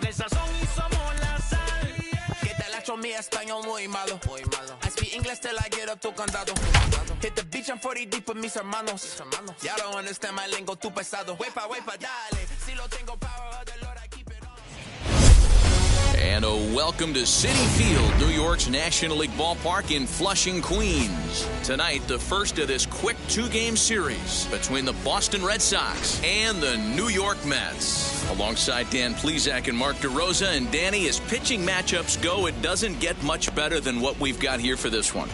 tenemos el sazón y somos la sal. Que te la echo mi español muy malo. I speak English till I get up to condado. Hit the beach, I'm 40 deep with mis hermanos. Ya don't understand my lingo, tu pesado. Wepa, dale. Si lo tengo power of the Lord, I keep it on. And a welcome to Citi Field, New York's National League ballpark in Flushing, Queens. Tonight, the first of this quick two-game series between the Boston Red Sox and the New York Mets. Alongside Dan Plesac and Mark DeRosa, and Danny, as pitching matchups go, it doesn't get much better than what we've got here for this one.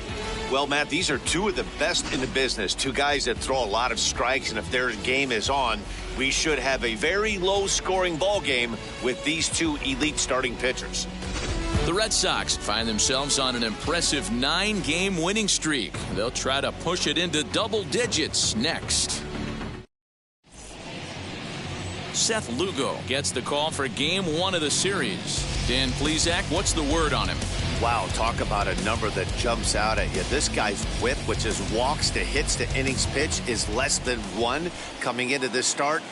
Well, Matt, these are two of the best in the business. Two guys that throw a lot of strikes, and if their game is on, we should have a very low-scoring ball game with these two elite starting pitchers. The Red Sox find themselves on an impressive 9-game winning streak. They'll try to push it into double digits next. Seth Lugo gets the call for Game 1 of the series. Dan Plesac, what's the word on him? Wow, talk about a number that jumps out at you. This guy's whip, which is walks to hits to innings pitch, is less than 1 coming into this start.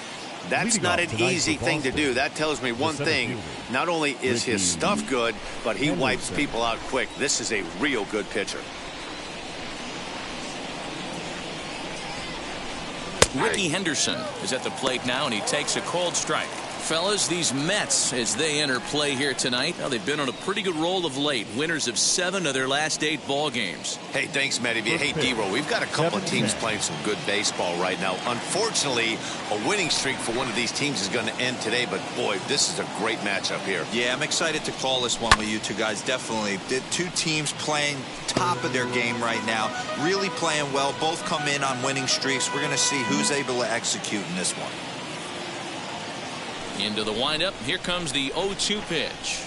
That's not an easy thing to do. That tells me one thing. Not only is his stuff good, but he wipes people out quick. This is a real good pitcher. Ricky Henderson is at the plate now, and he takes a cold strike. Fellas, these Mets, as they enter play here tonight, well, they've been on a pretty good roll of late. Winners of 7 of their last 8 ball games. Hey, thanks, Matty. Hey, D-Roll, we've got a couple of teams playing some good baseball right now. Unfortunately, a winning streak for one of these teams is going to end today, but boy, this is a great matchup here. Yeah, I'm excited to call this one with you two guys. Definitely. The two teams playing top of their game right now, really playing well. Both come in on winning streaks. We're going to see who's able to execute in this one. Into the windup. Here comes the 0-2 pitch.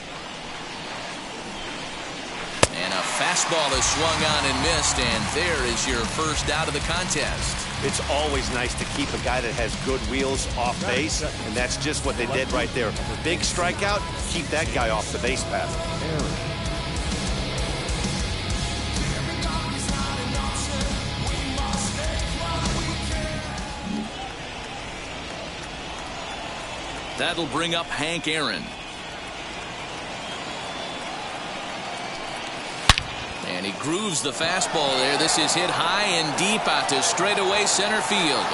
And a fastball is swung on and missed, and there is your first out of the contest. It's always nice to keep a guy that has good wheels off base, and that's just what they did right there. Big strikeout, keep that guy off the base path. That'll bring up Hank Aaron. And he grooves the fastball there. This is hit high and deep out to straightaway center field.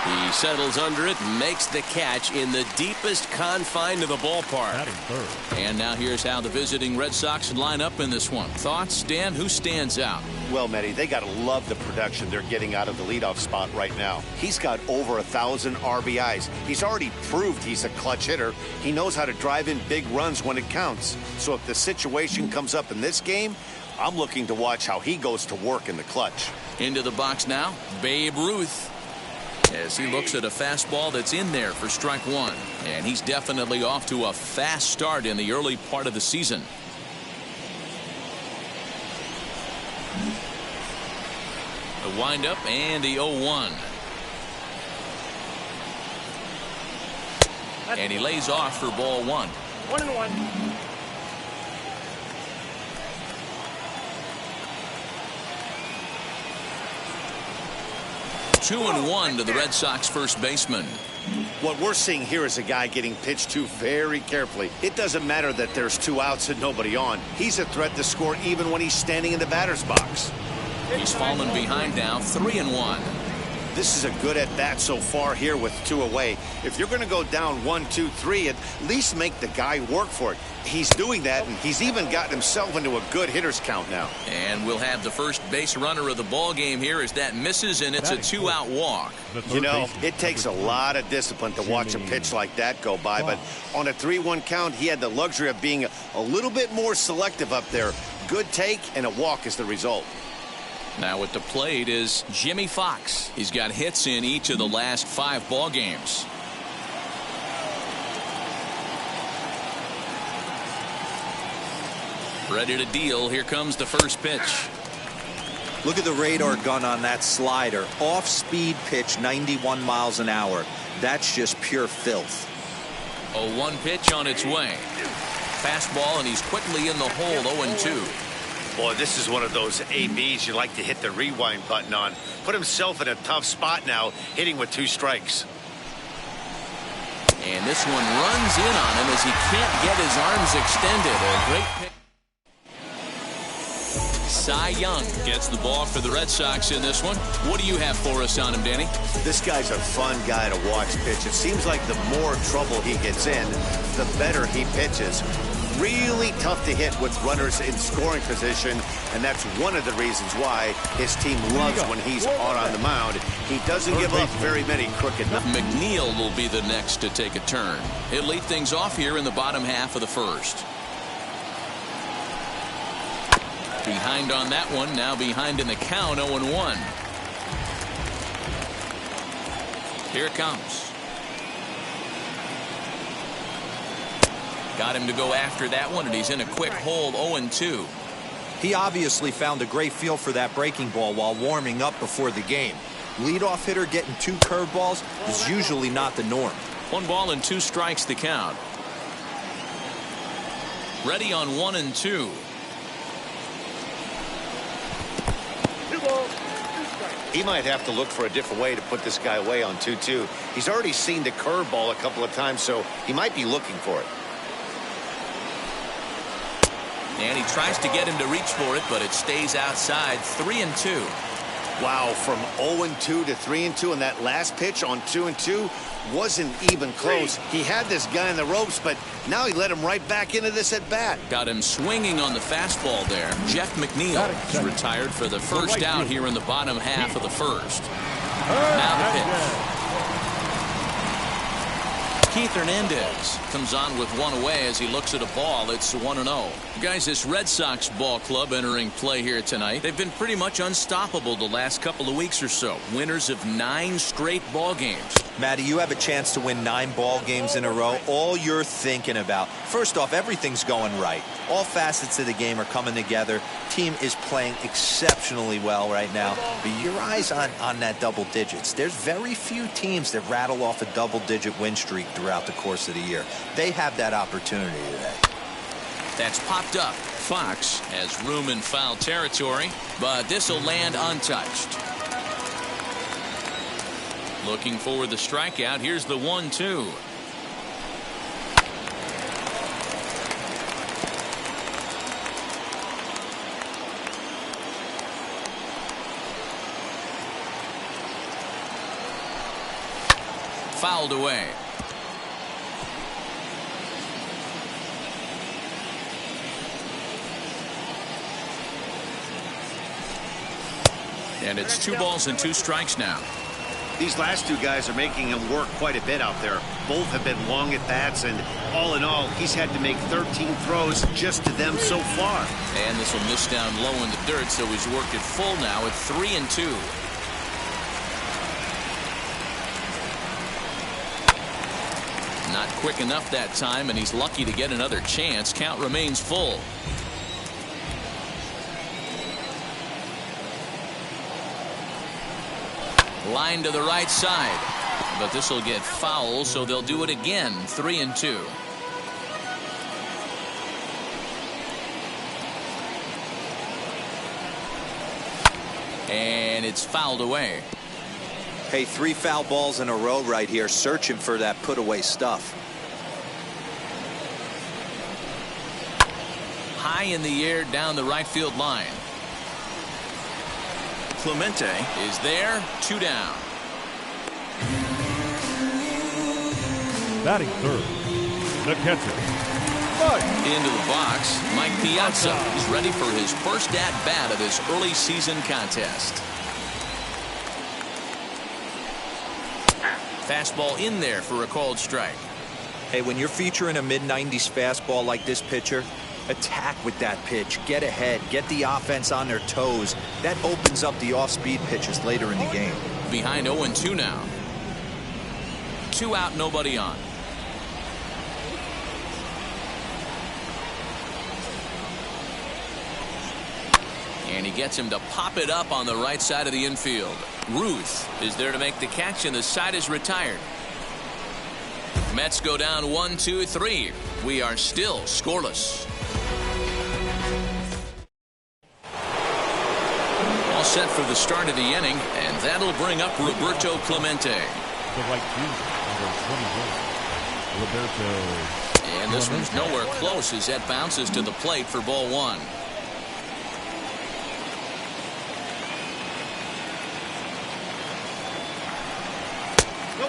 He settles under it and makes the catch in the deepest confine of the ballpark. And now here's how the visiting Red Sox line up in this one. Thoughts, Dan? Who stands out? Well, Matty, they got to love the production they're getting out of the leadoff spot right now. He's got over 1,000 RBIs. He's already proved he's a clutch hitter. He knows how to drive in big runs when it counts. So if the situation comes up in this game, I'm looking to watch how he goes to work in the clutch. Into the box now, Babe Ruth, as he looks at a fastball that's in there for strike 1. And he's definitely off to a fast start in the early part of the season. The windup and the 0-1. And he lays off for ball 1. 1-1. 2-1 to the Red Sox first baseman. What we're seeing here is a guy getting pitched to very carefully. It doesn't matter that there's 2 outs and nobody on. He's a threat to score even when he's standing in the batter's box. He's fallen behind now, 3-1. This is a good at-bat so far here with 2 away. If you're going to go down 1, 2, 3, at least make the guy work for it. He's doing that, and he's even gotten himself into a good hitter's count now. And we'll have the first base runner of the ball game here as that misses, and it's a 2-out walk. You know, it takes a lot of discipline to watch a pitch like that go by, but on a 3-1 count, he had the luxury of being a little bit more selective up there. Good take, and a walk is the result. Now at the plate is Jimmy Fox. He's got hits in each of the last 5 ball games. Ready to deal. Here comes the first pitch. Look at the radar gun on that slider. Off-speed pitch, 91 miles an hour. That's just pure filth. A 1 pitch on its way. Fastball, and he's quickly in the hole, 0-2. Boy, this is one of those ABs you like to hit the rewind button on. Put himself in a tough spot now, hitting with 2 strikes. And this one runs in on him as he can't get his arms extended. A great pick. Cy Young gets the ball for the Red Sox in this one. What do you have for us on him, Danny? This guy's a fun guy to watch pitch. It seems like the more trouble he gets in, the better he pitches. Really tough to hit with runners in scoring position, and that's one of the reasons why his team loves when he's on the mound. He doesn't give up very many crooked. McNeil will be the next to take a turn. He'll lead things off here in the bottom half of the first. Behind on that one, now behind in the count, 0-1. Here it comes. Got him to go after that one, and he's in a quick hold, 0-2. He obviously found a great feel for that breaking ball while warming up before the game. Leadoff hitter getting 2 curveballs is usually not the norm. 1 ball and 2 strikes the count. Ready on 1-2. He might have to look for a different way to put this guy away on 2-2. He's already seen the curveball a couple of times, so he might be looking for it. And he tries to get him to reach for it, but it stays outside. 3-2. Wow, from 0-2 to 3-2, and that last pitch on 2-2 wasn't even close. He had this guy in the ropes, but now he let him right back into this at bat. Got him swinging on the fastball there. Jeff McNeil is retired for the first out here in the bottom half of the first. Now the pitch. Keith Hernandez comes on with one away as he looks at a ball. It's 1-0. Guys, this Red Sox ball club entering play here tonight. They've been pretty much unstoppable the last couple of weeks or so. Winners of 9 straight ball games. Matty, you have a chance to win 9 ball games in a row. All you're thinking about, first off, everything's going right. All facets of the game are coming together. Team is playing exceptionally well right now. But your eyes on that double digits. There's very few teams that rattle off a double-digit win streak throughout the course of the year. They have that opportunity today. That's popped up. Fox has room in foul territory, but this will land untouched. Looking for the strikeout. Here's the 1-2. Fouled away. And it's 2 balls and 2 strikes now. These last 2 guys are making him work quite a bit out there. Both have been long at bats, and all in all, he's had to make 13 throws just to them so far. And this will miss down low in the dirt, so he's worked it full now at 3-2. Not quick enough that time, and he's lucky to get another chance. Count remains full. Line to the right side, but this will get foul, so they'll do it again. 3-2. And it's fouled away. Hey, 3 foul balls in a row right here, searching for that put away stuff. High in the air down the right field line. Clemente is there. 2 down. Batting third, the catcher. Into the box, Mike Piazza is ready for his first at-bat of this early season contest. Fastball in there for a called strike. Hey, when you're featuring a mid-90s fastball like this pitcher, attack with that pitch. Get ahead. Get the offense on their toes. That opens up the off-speed pitches later in the game. Behind 0-2 now. 2 out, nobody on. And he gets him to pop it up on the right side of the infield. Ruth is there to make the catch, and the side is retired. Mets go down 1-2-3. We are still scoreless. All set for the start of the inning, and that'll bring up Roberto Clemente. The right fielder, number 21. Roberto. And this one's nowhere close as that bounces to the plate for ball one.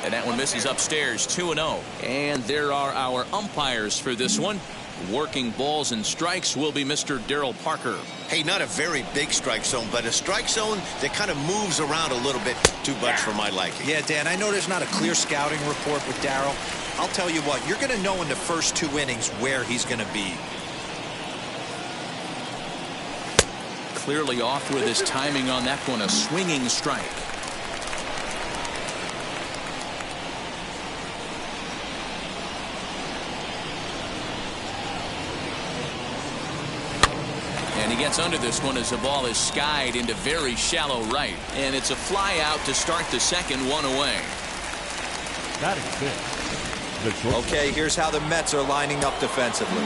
And that one misses upstairs, 2-0. And there are our umpires for this one. Working balls and strikes will be Mr. Daryl Parker. Hey, not a very big strike zone, but a strike zone that kind of moves around a little bit too much for my liking. Yeah, Dan, I know there's not a clear scouting report with Daryl. I'll tell you what, you're going to know in the first 2 innings where he's going to be. Clearly off with his timing on that one, a swinging strike. And he gets under this one as the ball is skied into very shallow right. And it's a fly out to start the second, 1 away. Batting fifth. Okay, here's how the Mets are lining up defensively.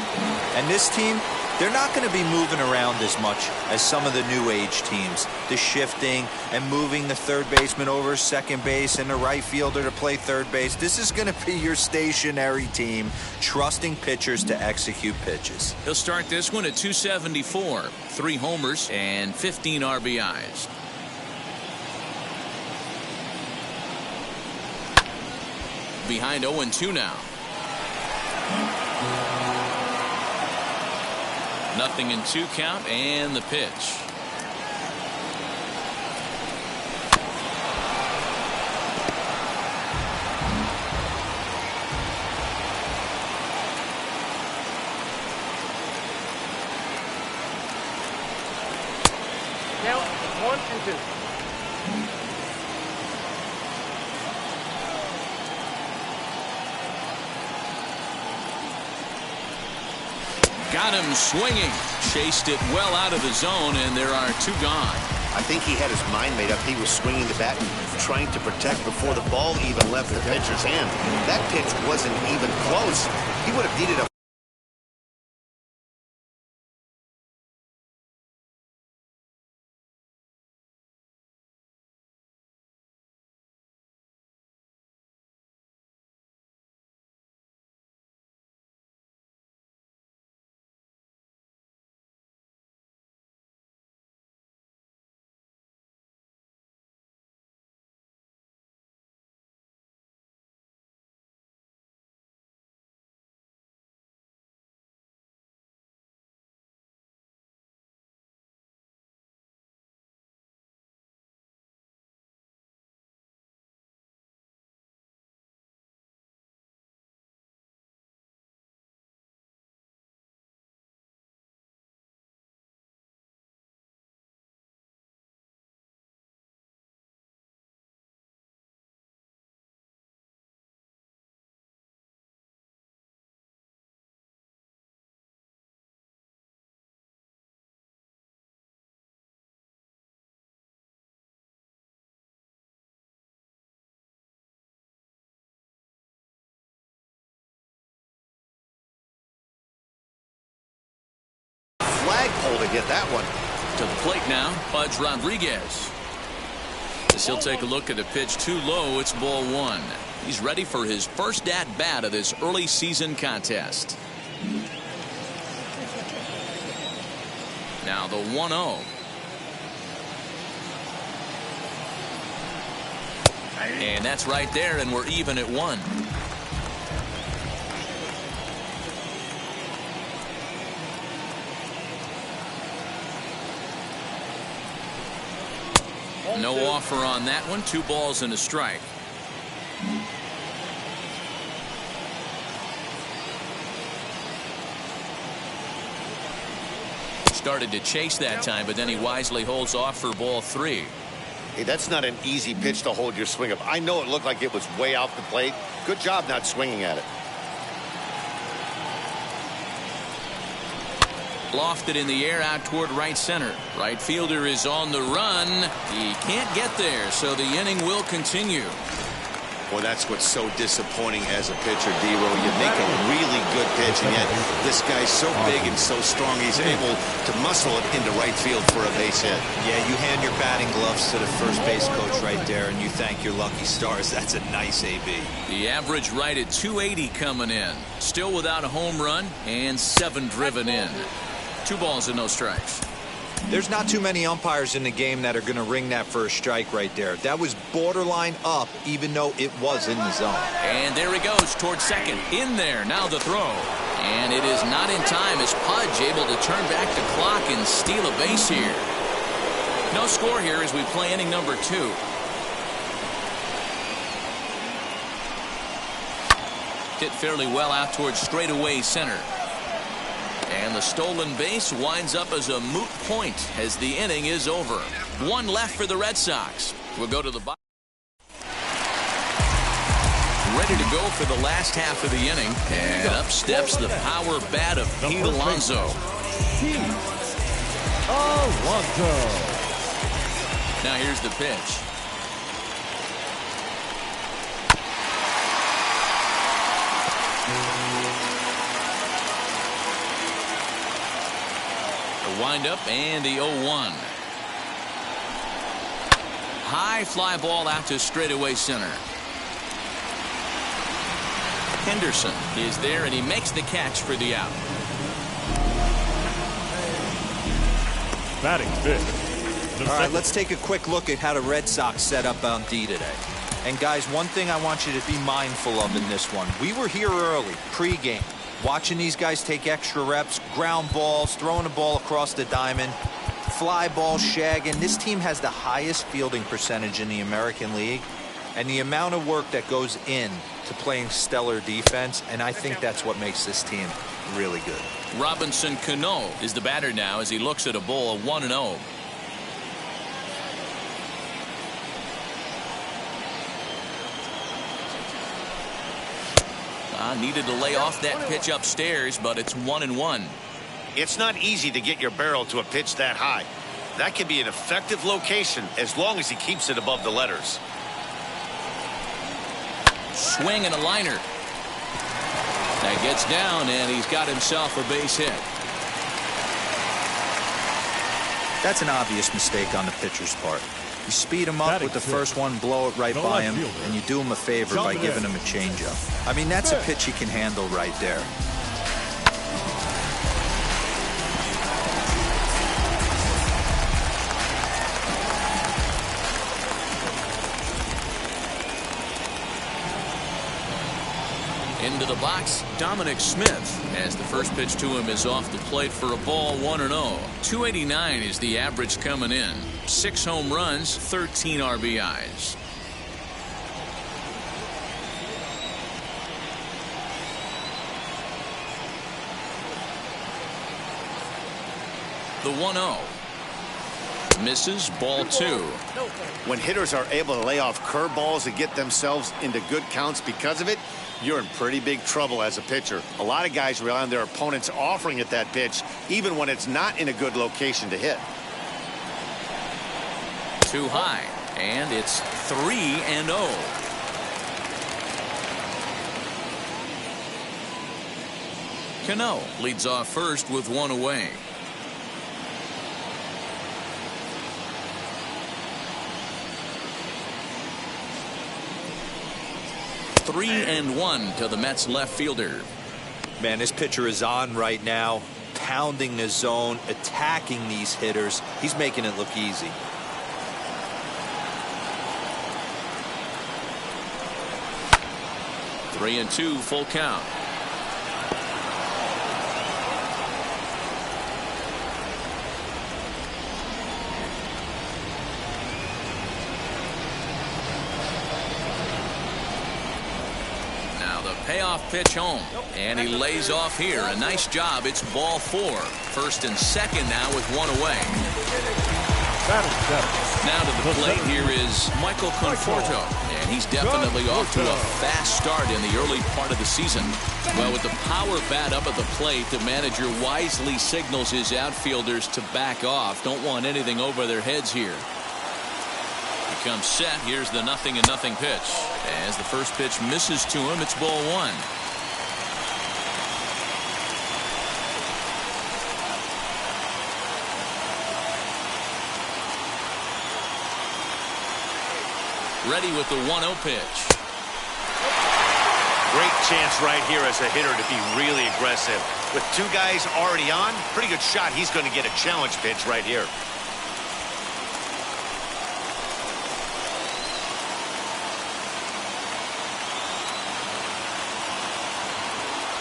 And this team, they're not going to be moving around as much as some of the new age teams. The shifting and moving the third baseman over second base and the right fielder to play third base. This is going to be your stationary team, trusting pitchers to execute pitches. He'll start this one at 274, 3 homers and 15 RBIs. Behind 0-2 now. Nothing in 2 count and the pitch. Now 1-2. Got him swinging. Chased it well out of the zone, and there are 2 gone. I think he had his mind made up. He was swinging the bat and trying to protect before the ball even left the pitcher's hand. That pitch wasn't even close. He would have needed a flagpole to get that one. To the plate now, Pudge Rodriguez. As he'll take a look at the pitch too low, it's ball 1. He's ready for his first at-bat of this early season contest. Now the 1-0. And that's right there, and we're even at 1. No offer on that one. 2 balls and a strike. Started to chase that time, but then he wisely holds off for ball 3. Hey, that's not an easy pitch to hold your swing up. I know it looked like it was way off the plate. Good job not swinging at it. Lofted in the air out toward right center. Right fielder is on the run. He can't get there, so the inning will continue. Well, that's what's so disappointing as a pitcher, D-Row. You make a really good pitch, and yet this guy's so big and so strong, he's able to muscle it into right field for a base hit. Yeah, you hand your batting gloves to the first base coach right there, and you thank your lucky stars. That's a nice AB. The average right at 280 coming in. Still without a home run and 7 driven in. 2 balls and no strikes. There's not too many umpires in the game that are going to ring that first strike right there. That was borderline up, even though it was in the zone. And there he goes towards second. In there. Now the throw. And it is not in time as Pudge able to turn back the clock and steal a base here. No score here as we play inning number 2. Hit fairly well out towards straightaway center. And the stolen base winds up as a moot point as the inning is over. 1 left for the Red Sox. We'll go to the bottom. Ready to go for the last half of the inning. And up steps the power bat of Pete Alonso. Now here's the pitch. Wind up and the 0-1. High fly ball out to straightaway center. Henderson is there and he makes the catch for the out. Batting fifth. All right, let's take a quick look at how the Red Sox set up on D today. And guys, one thing I want you to be mindful of in this one. We were here early, pre-game. Watching these guys take extra reps, ground balls, throwing the ball across the diamond, fly ball, shagging. This team has the highest fielding percentage in the American League, and the amount of work that goes in to playing stellar defense, and I think that's what makes this team really good. Robinson Cano is the batter now as he looks at a ball of 1-0. Needed to lay off that pitch upstairs, but it's 1-1. It's not easy to get your barrel to a pitch that high. That can be an effective location as long as he keeps it above the letters. Swing and a liner. That gets down, and he's got himself a base hit. That's an obvious mistake on the pitcher's part. You speed him up with the first one, blow it right by him, and you do him a favor by giving him a changeup. I mean, that's a pitch he can handle right there. Into the box, Dominic Smith, as the first pitch to him is off the plate for a ball, 1-0. 289 is the average coming in. 6 home runs, 13 RBIs. The 1-0. Misses, ball 2. When hitters are able to lay off curveballs and get themselves into good counts because of it, you're in pretty big trouble as a pitcher. A lot of guys rely on their opponents offering at that pitch, even when it's not in a good location to hit. Too high, and it's 3-0. Cano leads off first with 1 away. Three and 1 to the Mets left fielder. Man, this pitcher is on right now, pounding the zone, attacking these hitters. He's making it look easy. Three and 2, full count. Payoff pitch home, and he lays off here. A nice job. It's ball 4. First and second now with 1 away. Now to the plate here is Michael Conforto, and he's definitely off to a fast start in the early part of the season. Well, with the power bat up at the plate, the manager wisely signals his outfielders to back off. Don't want anything over their heads here. He comes set. Here's the 0-0 pitch. As the first pitch misses to him, it's ball 1. ready with the 1-0 pitch. Great chance right here as a hitter to be really aggressive. With two guys already on, pretty good shot. He's going to get a challenge pitch right here.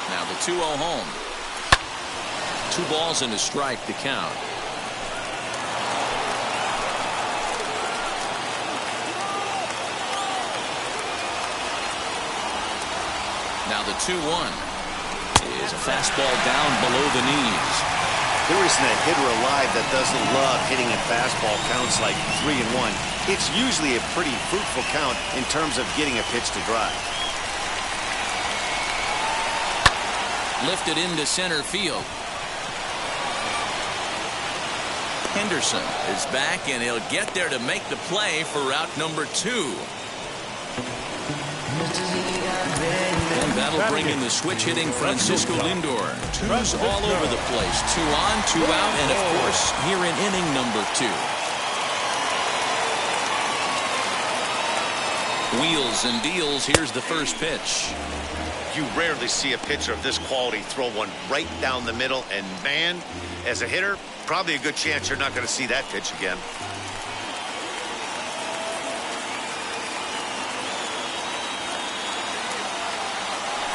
Now the 2-0 home. 2 balls and a strike to count. Now the 2-1 is a fastball down below the knees. There isn't a hitter alive that doesn't love hitting a fastball counts like 3-1. It's usually a pretty fruitful count in terms of getting a pitch to drive. Lifted into center field. Henderson is back, and he'll get there to make the play for route number 2. And that'll bring in the switch-hitting Francisco Lindor. 2s all over the place. 2 on, 2 out, and of course, here in inning number 2. Wheels and deals. Here's the first pitch. You rarely see a pitcher of this quality throw one right down the middle, and man, as a hitter, probably a good chance you're not going to see that pitch again.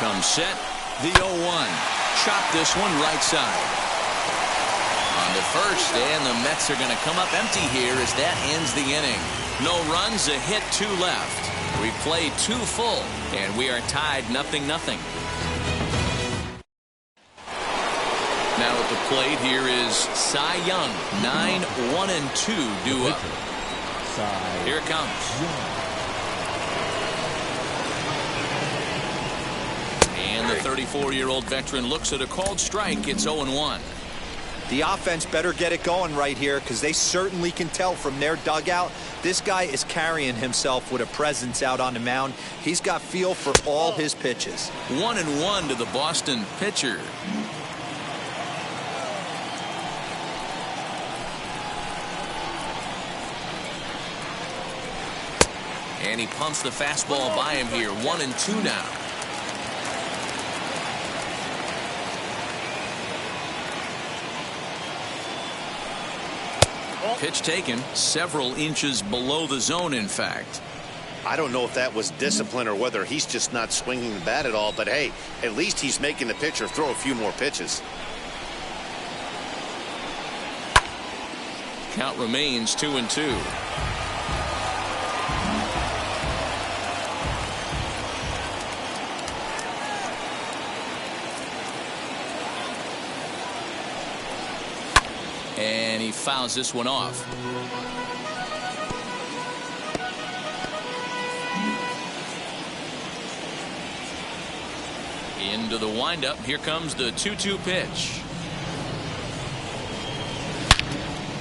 Comes set, the 0-1. Chop this one right side. On to first, and the Mets are going to come up empty here as that ends the inning. No runs, a hit, 2 left. We played 2 full, and we are tied 0-0. Now at the plate, here is Cy Young. 9-1-2 due up. Here it comes. And the 34-year-old veteran looks at a called strike. It's 0-1. The offense better get it going right here, because they certainly can tell from their dugout this guy is carrying himself with a presence out on the mound. He's got feel for all his pitches. 1-1 to the Boston pitcher. And he pumps the fastball by him here. 1-2 now. Pitch taken several inches below the zone, in fact. I don't know if that was discipline or whether he's just not swinging the bat at all, but hey, at least he's making the pitcher throw a few more pitches. Count remains 2-2. And he fouls this one off. Into the windup. Here comes the 2-2 pitch.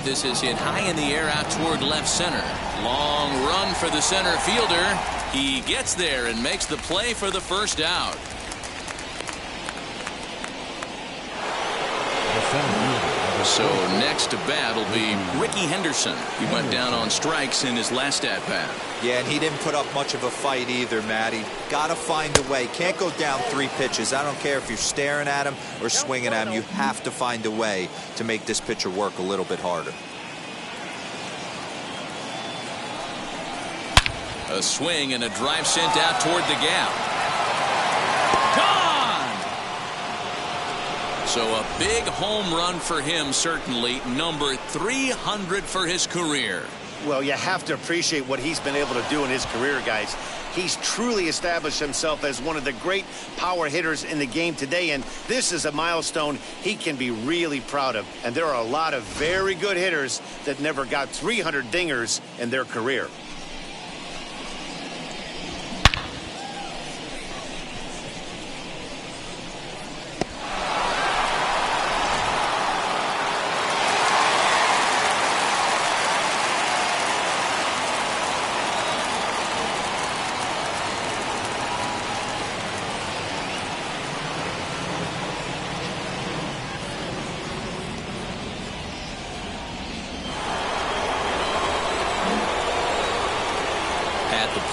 This is hit high in the air out toward left center. Long run for the center fielder. He gets there and makes the play for the first out. So next to bat will be Ricky Henderson. He went down on strikes in his last at-bat. Yeah, and he didn't put up much of a fight either, Matty. Got to find a way. Can't go down 3 pitches. I don't care if you're staring at him or swinging at him. You have to find a way to make this pitcher work a little bit harder. A swing and a drive sent out toward the gap. Gone! So a big home run for him, certainly. Number 300 for his career. Well, you have to appreciate what he's been able to do in his career, guys. He's truly established himself as one of the great power hitters in the game today, and this is a milestone he can be really proud of. And there are a lot of very good hitters that never got 300 dingers in their career.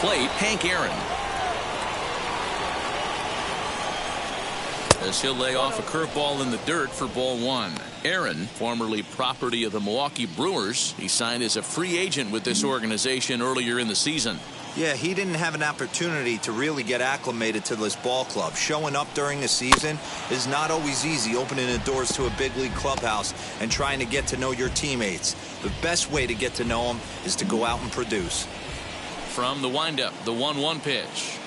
plate, Hank Aaron. As he'll lay off a curveball in the dirt for ball one. Aaron, formerly property of the Milwaukee Brewers, he signed as a free agent with this organization earlier in the season. Yeah, he didn't have an opportunity to really get acclimated to this ball club. Showing up during the season is not always easy, opening the doors to a big league clubhouse and trying to get to know your teammates. The best way to get to know them is to go out and produce. From the windup, the 1-1 pitch.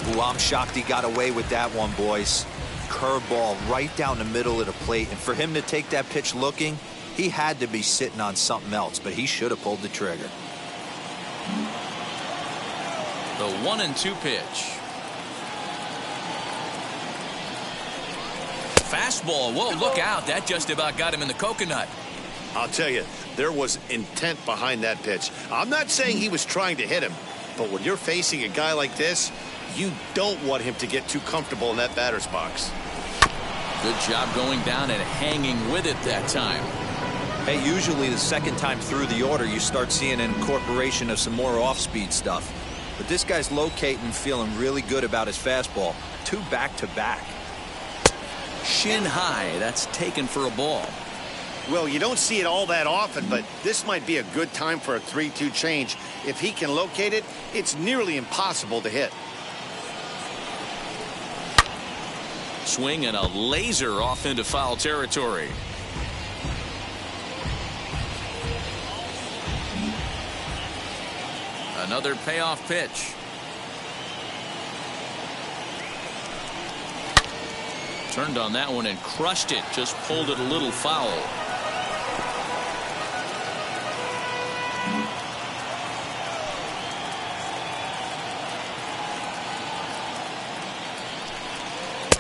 Ooh, I'm shocked he got away with that one, boys. Curveball right down the middle of the plate, and for him to take that pitch looking, he had to be sitting on something else, but he should have pulled the trigger. The 1-2 pitch. Fastball. Whoa, look out. That just about got him in the coconut. I'll tell you, there was intent behind that pitch. I'm not saying he was trying to hit him, but when you're facing a guy like this, you don't want him to get too comfortable in that batter's box. Good job going down and hanging with it that time. Hey, usually the second time through the order, you start seeing an incorporation of some more off-speed stuff. But this guy's locating, feeling really good about his fastball. 2 back-to-back. Shin high. That's taken for a ball. Well, you don't see it all that often, but this might be a good time for a 3-2 change. If he can locate it, it's nearly impossible to hit. Swing and a laser off into foul territory. Another payoff pitch. Turned on that one and crushed it. Just pulled it a little foul.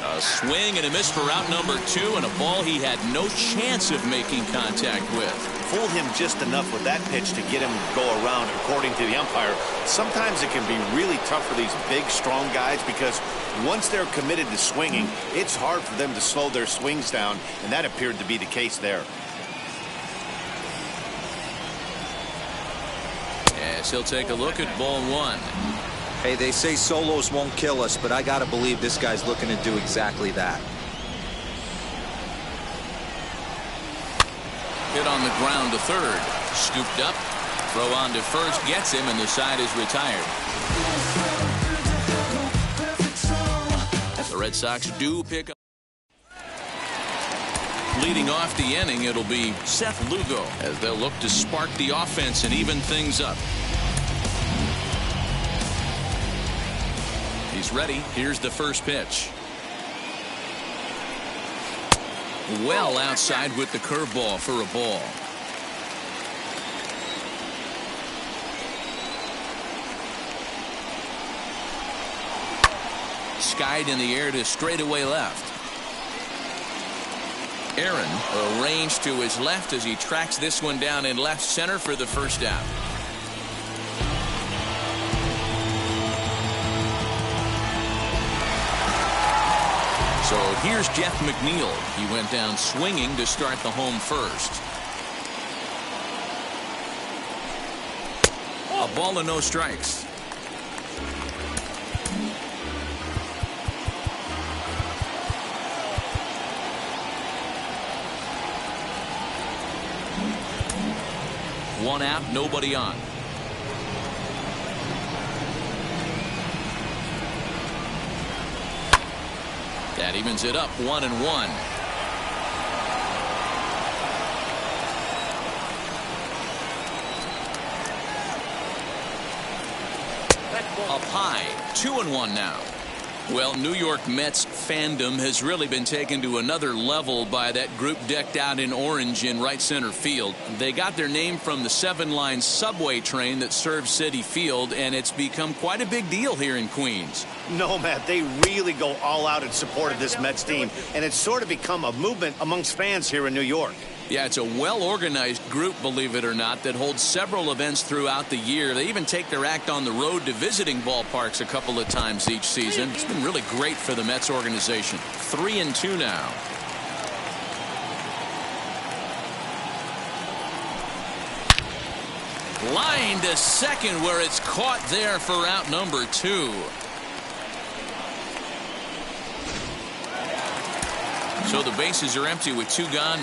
A swing and a miss for out number 2, and a ball he had no chance of making contact with. Fooled him just enough with that pitch to get him to go around, according to the umpire. Sometimes it can be really tough for these big, strong guys because once they're committed to swinging, it's hard for them to slow their swings down, and that appeared to be the case there. Yes, he'll take a look at ball 1. Hey, they say solos won't kill us, but I got to believe this guy's looking to do exactly that. Hit on the ground to third. Scooped up. Throw on to first. Gets him, and the side is retired. The Red Sox do pick up. Leading off the inning, it'll be Seth Lugo as they'll look to spark the offense and even things up. He's ready. Here's the first pitch. Well outside with the curveball for a ball. Skied in the air to straightaway left. Aaron arranged to his left as he tracks this one down in left center for the first out. So here's Jeff McNeil. He went down swinging to start the home first. A ball and no strikes. One out, nobody on. That evens it up 1-1. Up high, 2-1 now. Well, New York Mets fandom has really been taken to another level by that group decked out in orange in right center field. They got their name from the 7-line subway train that serves Citi Field, and it's become quite a big deal here in Queens. No, Matt, they really go all out in support of this Mets team, and it's sort of become a movement amongst fans here in New York. Yeah, it's a well-organized group, believe it or not, that holds several events throughout the year. They even take their act on the road to visiting ballparks a couple of times each season. It's been really great for the Mets organization. 3-2 now. Line to second where it's caught there for out number 2. So the bases are empty with 2 gone.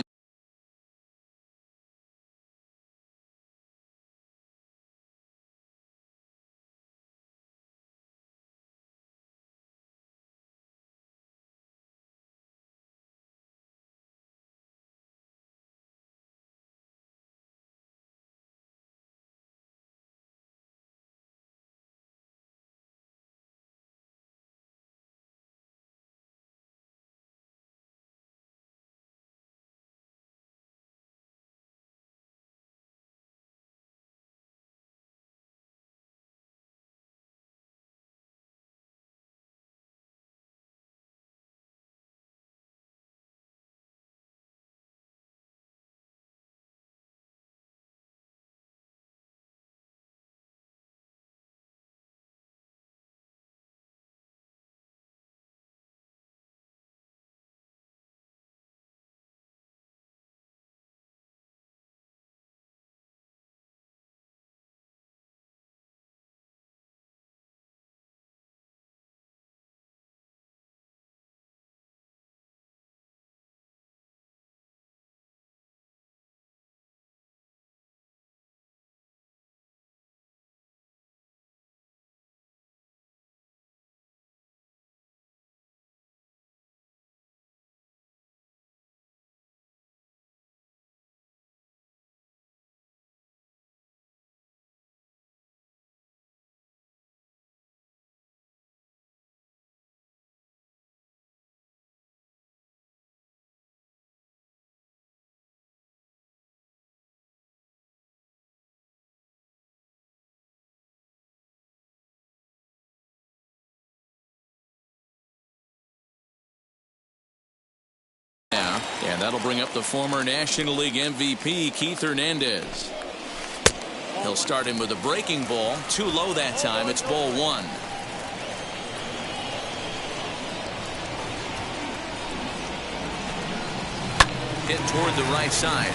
And that'll bring up the former National League MVP, Keith Hernandez. He'll start him with a breaking ball. Too low that time. It's ball 1. Hit toward the right side.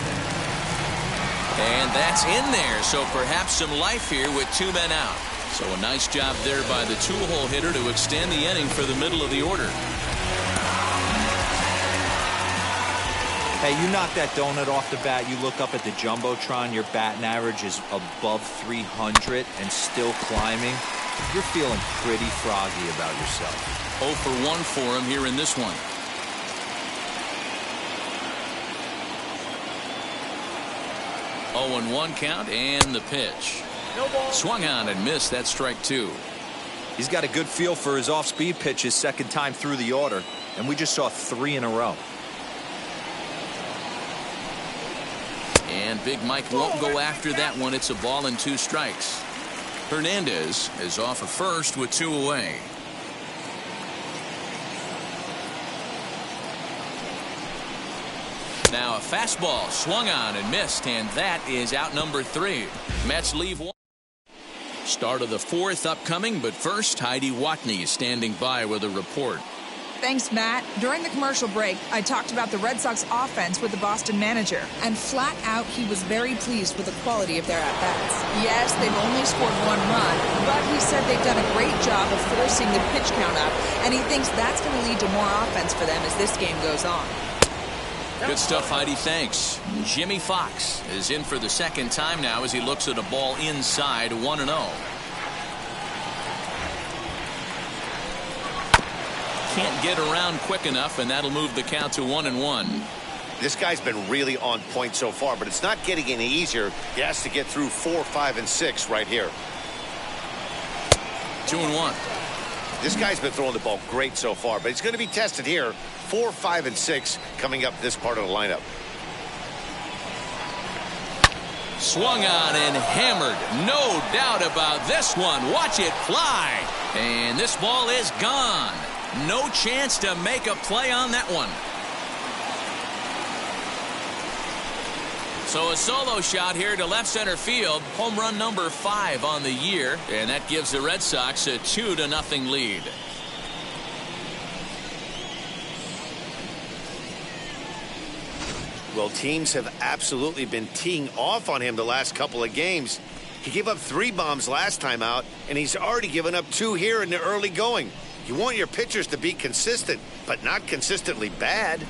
And that's in there. So perhaps some life here with 2 men out. So a nice job there by the 2-hole hitter to extend the inning for the middle of the order. Hey, you knock that donut off the bat, you look up at the Jumbotron, your batting average is above 300 and still climbing. You're feeling pretty froggy about yourself. 0 for 1 for him here in this one. Oh, 0-1 count and the pitch. No ball. Swung on and missed. That strike 2. He's got a good feel for his off-speed pitches second time through the order, and we just saw 3 in a row. And Big Mike won't go after that one. It's a ball and 2 strikes. Hernandez is off of first with 2 away. Now a fastball swung on and missed, and that is out number 3. Mets leave 1. Start of the 4th upcoming, but first Heidi Watney is standing by with a report. Thanks, Matt. During the commercial break, I talked about the Red Sox offense with the Boston manager, and flat out he was very pleased with the quality of their at-bats. Yes, they've only scored 1 run, but he said they've done a great job of forcing the pitch count up, and he thinks that's going to lead to more offense for them as this game goes on. Good stuff, Heidi. Thanks. Jimmy Fox is in for the 2nd time now as he looks at a ball inside 1-0. Can't get around quick enough, and that'll move the count to 1-1. This guy's been really on point so far, but it's not getting any easier. He has to get through 4, 5, and 6 right here. 2-1. This guy's been throwing the ball great so far, but he's going to be tested here. 4, 5, and 6 coming up this part of the lineup. Swung on and hammered. No doubt about this one. Watch it fly. And this ball is gone. No chance to make a play on that one. So a solo shot here to left center field. Home run number 5 on the year. And that gives the Red Sox a 2-0 lead. Well, teams have absolutely been teeing off on him the last couple of games. He gave up 3 bombs last time out, and he's already given up 2 here in the early going. You want your pitchers to be consistent, but not consistently bad.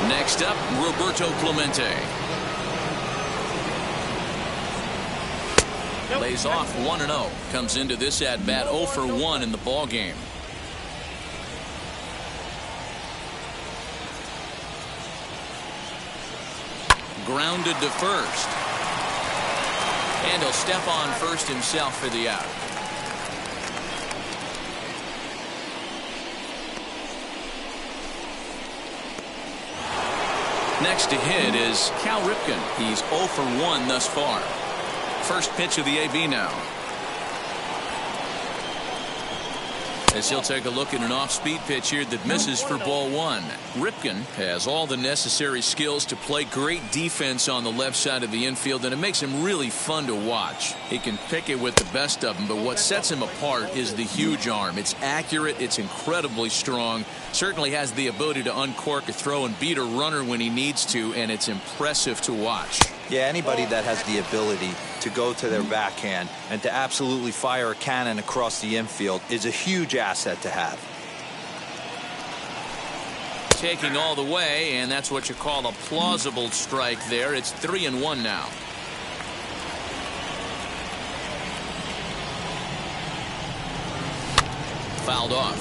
Next up, Roberto Clemente. Lays off 1-0. Comes into this at-bat 0 for 1 in the ball game. Grounded to first. And he'll step on first himself for the out. Next to hit is Cal Ripken. He's 0 for 1 thus far. First pitch of the AB now. As he'll take a look at an off-speed pitch here that misses for ball 1. Ripken has all the necessary skills to play great defense on the left side of the infield, and it makes him really fun to watch. He can pick it with the best of them, but what sets him apart is the huge arm. It's accurate, it's incredibly strong, certainly has the ability to uncork a throw and beat a runner when he needs to, and it's impressive to watch. Yeah, anybody that has the ability to go to their backhand and to absolutely fire a cannon across the infield is a huge asset to have. Taking all the way, and that's what you call a plausible strike there. It's 3-1 now. Fouled off.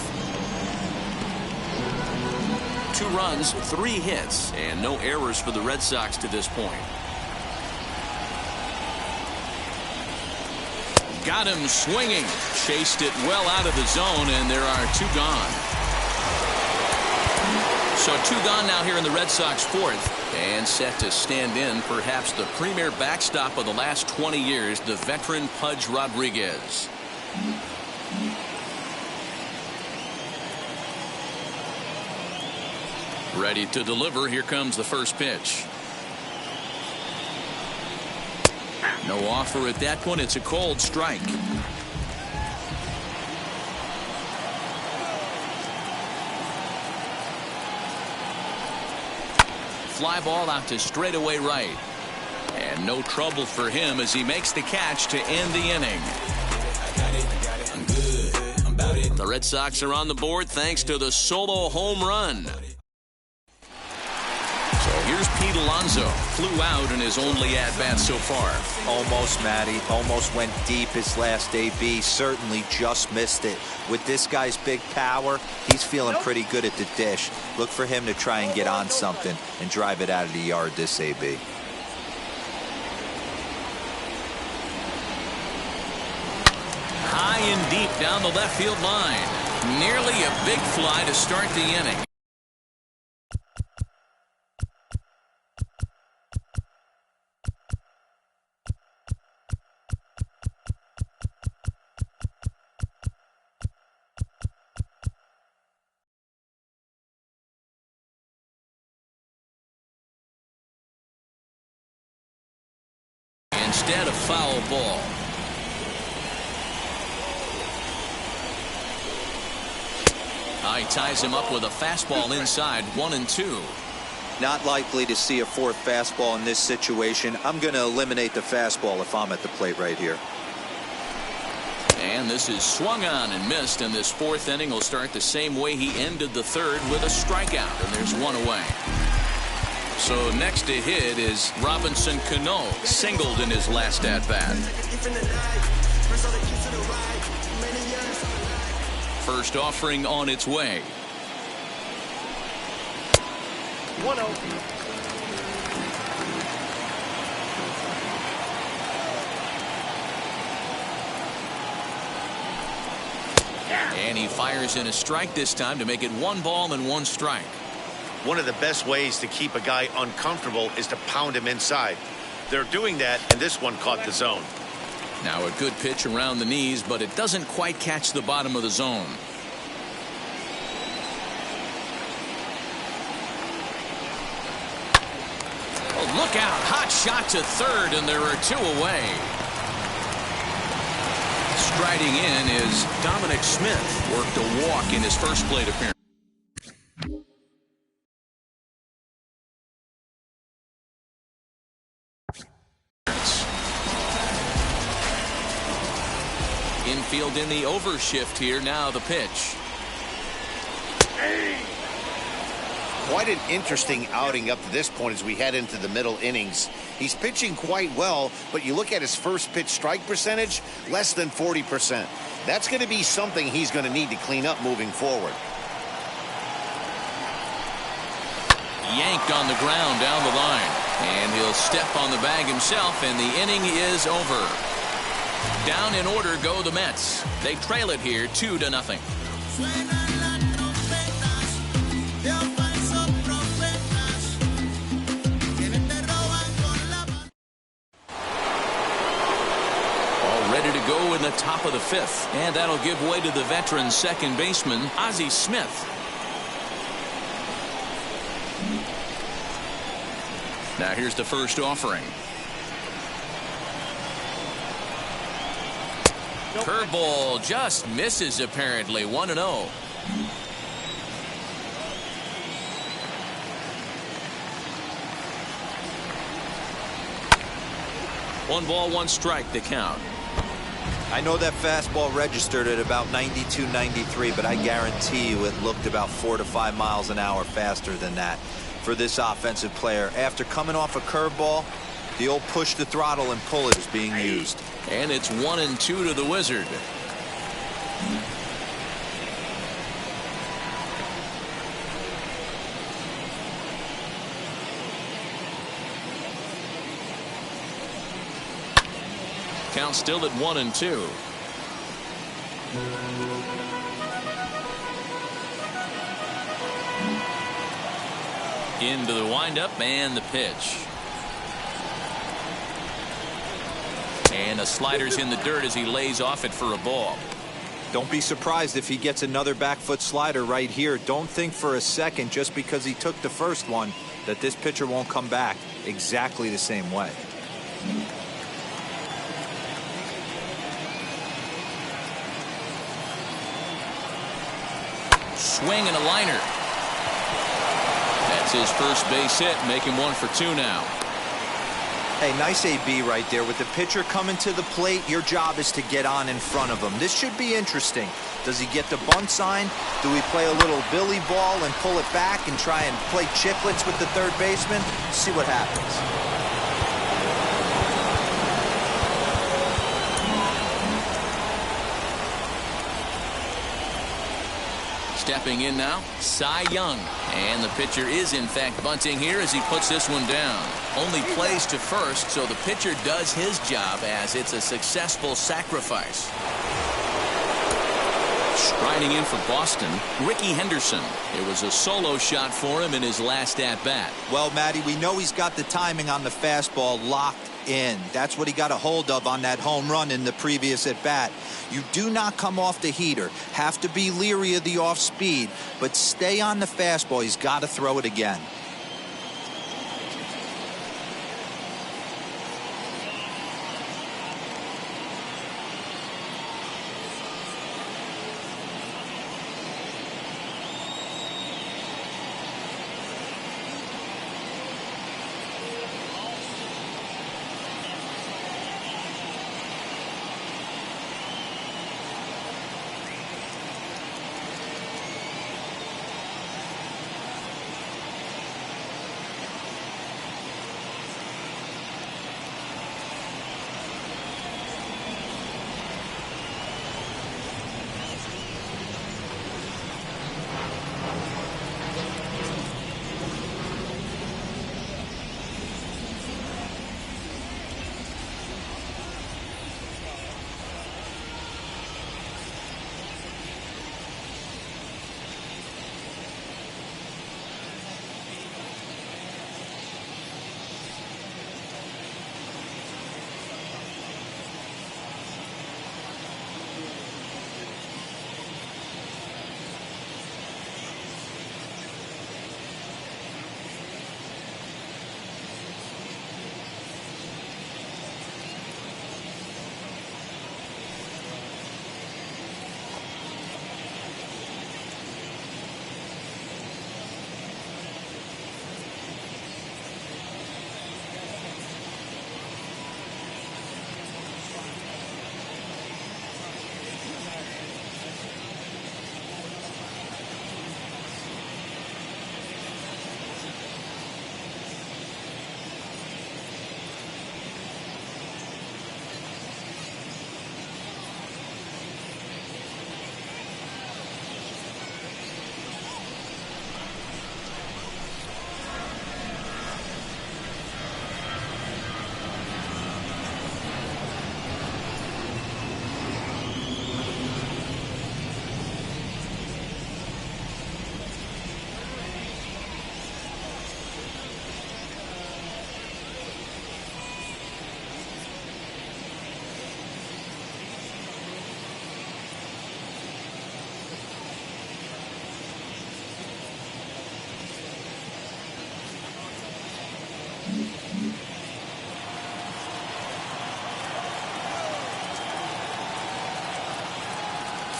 2 runs, 3 hits, and no errors for the Red Sox to this point. Got him swinging. Chased it well out of the zone, and there are 2 gone. So 2 gone now here in the Red Sox 4th. And set to stand in perhaps the premier backstop of the last 20 years, the veteran Pudge Rodriguez. Ready to deliver. Here comes the first pitch. No offer at that point. It's a cold strike. Fly ball out to straightaway right. And no trouble for him as he makes the catch to end the inning. The Red Sox are on the board thanks to the solo home run. Here's Pete Alonso. Flew out in his only at-bat so far. Almost, Matty. Almost went deep his last AB. Certainly just missed it. With this guy's big power, he's feeling pretty good at the dish. Look for him to try and get on something and drive it out of the yard this AB. High and deep down the left field line. Nearly a big fly to start the inning. Instead, a foul ball. He ties him up with a fastball inside, 1-2. Not likely to see a 4th fastball in this situation. I'm going to eliminate the fastball if I'm at the plate right here. And this is swung on and missed, and this 4th inning will start the same way he ended the 3rd with a strikeout, and there's 1 away. So next to hit is Robinson Cano, singled in his last at-bat. First offering on its way. 1-0. And he fires in a strike this time to make it 1 ball and 1 strike. One of the best ways to keep a guy uncomfortable is to pound him inside. They're doing that, and this one caught the zone. Now a good pitch around the knees, but it doesn't quite catch the bottom of the zone. Oh, look out. Hot shot to 3rd, and there are 2 away. Striding in is Dominic Smith. Worked a walk in his first plate appearance. Infield in the overshift here. Now the pitch. Quite an interesting outing up to this point as we head into the middle innings. He's pitching quite well, but you look at his first pitch strike percentage, less than 40%. That's going to be something he's going to need to clean up moving forward. Yanked on the ground down the line. And he'll step on the bag himself, and the inning is over. Down in order go the Mets. They trail it here 2-0. Ready to go in the top of the fifth, and that'll give way to the veteran second baseman Ozzie Smith. Now here's the first offering. Curveball just misses apparently. 1-0. One ball, one strike, the count. I know that fastball registered at about 92, 93, but I guarantee you it looked about 4 to 5 miles an hour faster than that for this offensive player. After coming off a curveball, the old push the throttle and pull it is being used. And it's 1-2 to the Wizard. Count still at 1-2. Into the windup and the pitch. And the slider's in the dirt as he lays off it for a ball. Don't be surprised if he gets another back foot slider right here. Don't think for a second just because he took the first one that this pitcher won't come back exactly the same way. Swing and a liner. That's his first base hit, making 1 for 2 now. Hey, nice AB right there. With the pitcher coming to the plate, your job is to get on in front of him. This should be interesting. Does he get the bunt sign? Do we play a little billy ball and pull it back and try and play chicklets with the third baseman? See what happens. Stepping in now, Cy Young. And the pitcher is in fact bunting here as he puts this one down. Only plays to first, so the pitcher does his job as it's a successful sacrifice. Striding in for Boston, Ricky Henderson. It was a solo shot for him in his last at-bat. Well, Matty, we know he's got the timing on the fastball locked in. That's what he got a hold of on that home run in the previous at-bat. You do not come off the heater. Have to be leery of the off speed, but stay on the fastball. He's got to throw it again.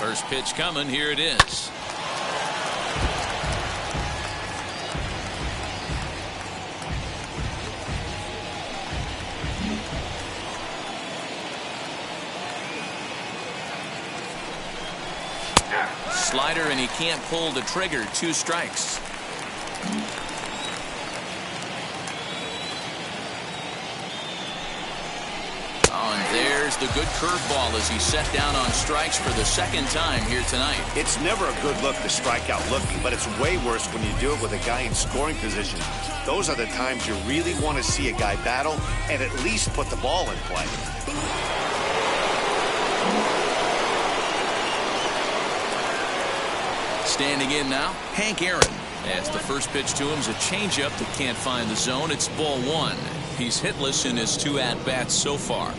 First pitch coming. Here it is. Slider, and he can't pull the trigger. 2 strikes. Oh, and there's the good curveball as he set down on strikes for the 2nd time here tonight. It's never a good look to strike out looking, but it's way worse when you do it with a guy in scoring position. Those are the times you really want to see a guy battle and at least put the ball in play. Standing in now, Hank Aaron. As the first pitch to him is a changeup that can't find the zone. It's ball 1. He's hitless in his 2 at-bats so far.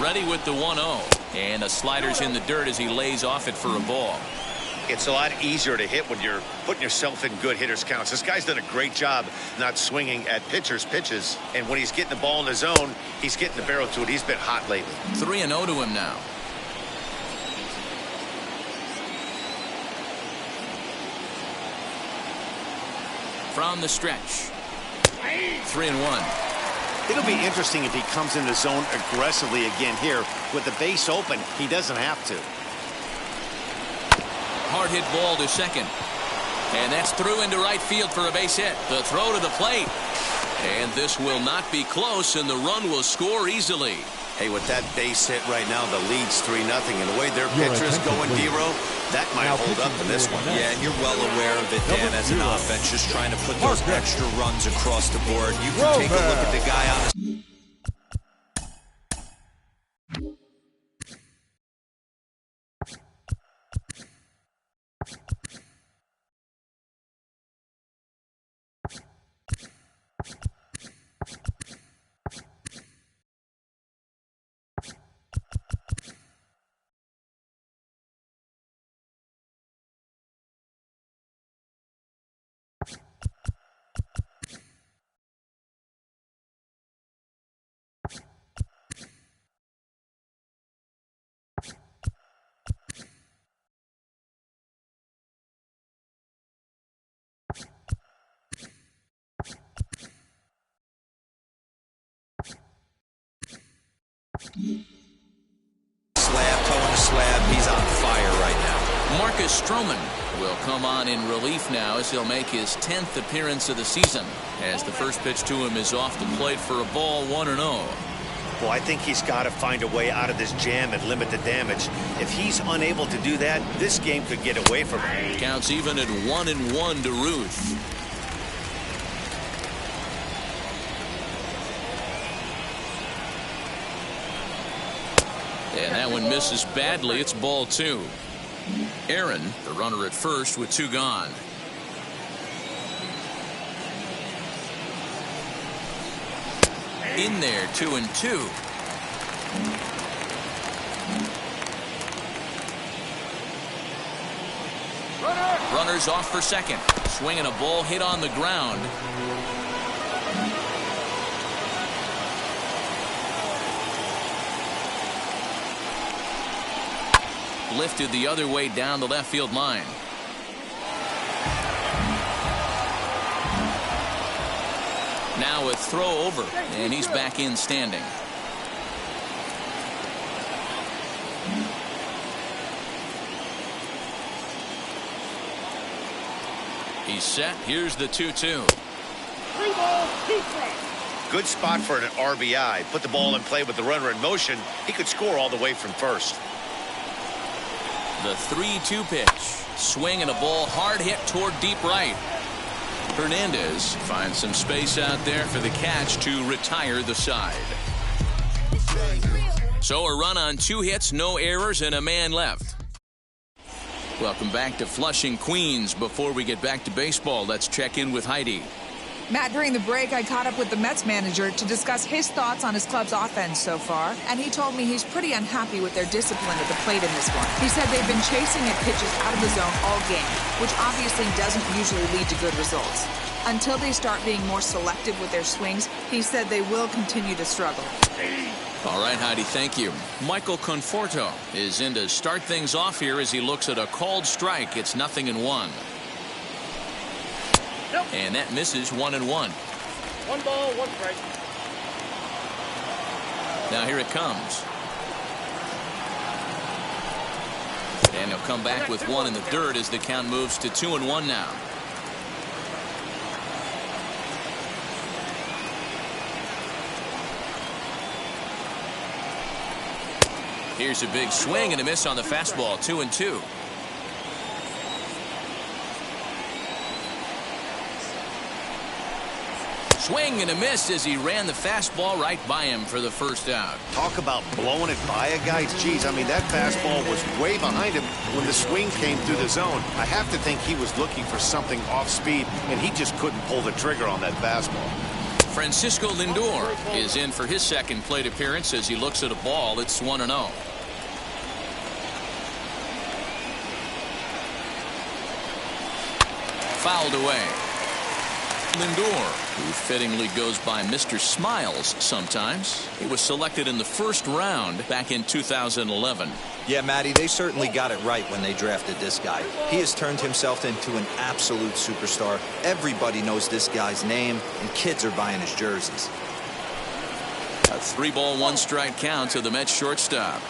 Ready with the 1-0. And the slider's in the dirt as he lays off it for a ball. It's a lot easier to hit when you're putting yourself in good hitters' counts. This guy's done a great job not swinging at pitchers' pitches. And when he's getting the ball in the zone, he's getting the barrel to it. He's been hot lately. 3-0 to him now. From the stretch. 3-1. It'll be interesting if he comes in the zone aggressively again here. With the base open, he doesn't have to. Hard hit ball to second. And that's through into right field for a base hit. The throw to the plate. And this will not be close, and the run will score easily. Hey, with that base hit right now, the lead's 3-0. And the way their pitcher's going, D-Row, that might hold up in this one. Yeah, and you're well aware of it, Dan, as an offense, just trying to put those extra runs across the board. You can take a look at the guy on the... Slab, toe in the slab. He's on fire right now. Marcus Stroman will come on in relief now as he'll make his 10th appearance of the season. As the first pitch to him is off the plate for a ball, 1-0. Well, I think he's got to find a way out of this jam and limit the damage. If he's unable to do that, this game could get away from him. Counts even at 1-1 to Ruth. And that one misses badly. It's ball 2. Aaron, the runner at first with 2 gone. In there, 2-2. Runners off for second. Swinging a ball hit on the ground. Lifted the other way down the left field line. Now a throw over, and he's back in standing. He's set. Here's the 2-2. Good spot for an RBI. Put the ball in play with the runner in motion. He could score all the way from first. The 3-2 pitch. Swing and a ball hard hit toward deep right. Hernandez finds some space out there for the catch to retire the side. So a run on 2 hits, no errors, and a man left. Welcome back to Flushing, Queens. Before we get back to baseball, let's check in with Heidi. Matt, during the break, I caught up with the Mets manager to discuss his thoughts on his club's offense so far, and he told me he's pretty unhappy with their discipline at the plate in this one. He said they've been chasing at pitches out of the zone all game, which obviously doesn't usually lead to good results. Until they start being more selective with their swings, he said they will continue to struggle. All right, Heidi, thank you. Michael Conforto is in to start things off here as he looks at a called strike. It's 0-1. Nope. And that misses 1-1. 1 ball, 1 strike. Now here it comes. And he'll come back with 1 in the dirt as the count moves to 2-1 now. Here's a big swing and a miss on the fastball. 2-2. Swing and a miss as he ran the fastball right by him for the first out. Talk about blowing it by a guy. Geez, I mean, that fastball was way behind him when the swing came through the zone. I have to think he was looking for something off speed, and he just couldn't pull the trigger on that fastball. Francisco Lindor is in for his second plate appearance as he looks at a ball. It's 1-0. Fouled away. Lindor, who fittingly goes by Mr. Smiles sometimes. He was selected in the first round back in 2011. Yeah, Matty, they certainly got it right when they drafted this guy. He has turned himself into an absolute superstar. Everybody knows this guy's name, and kids are buying his jerseys. A 3-ball, 1-strike count to the Mets shortstop.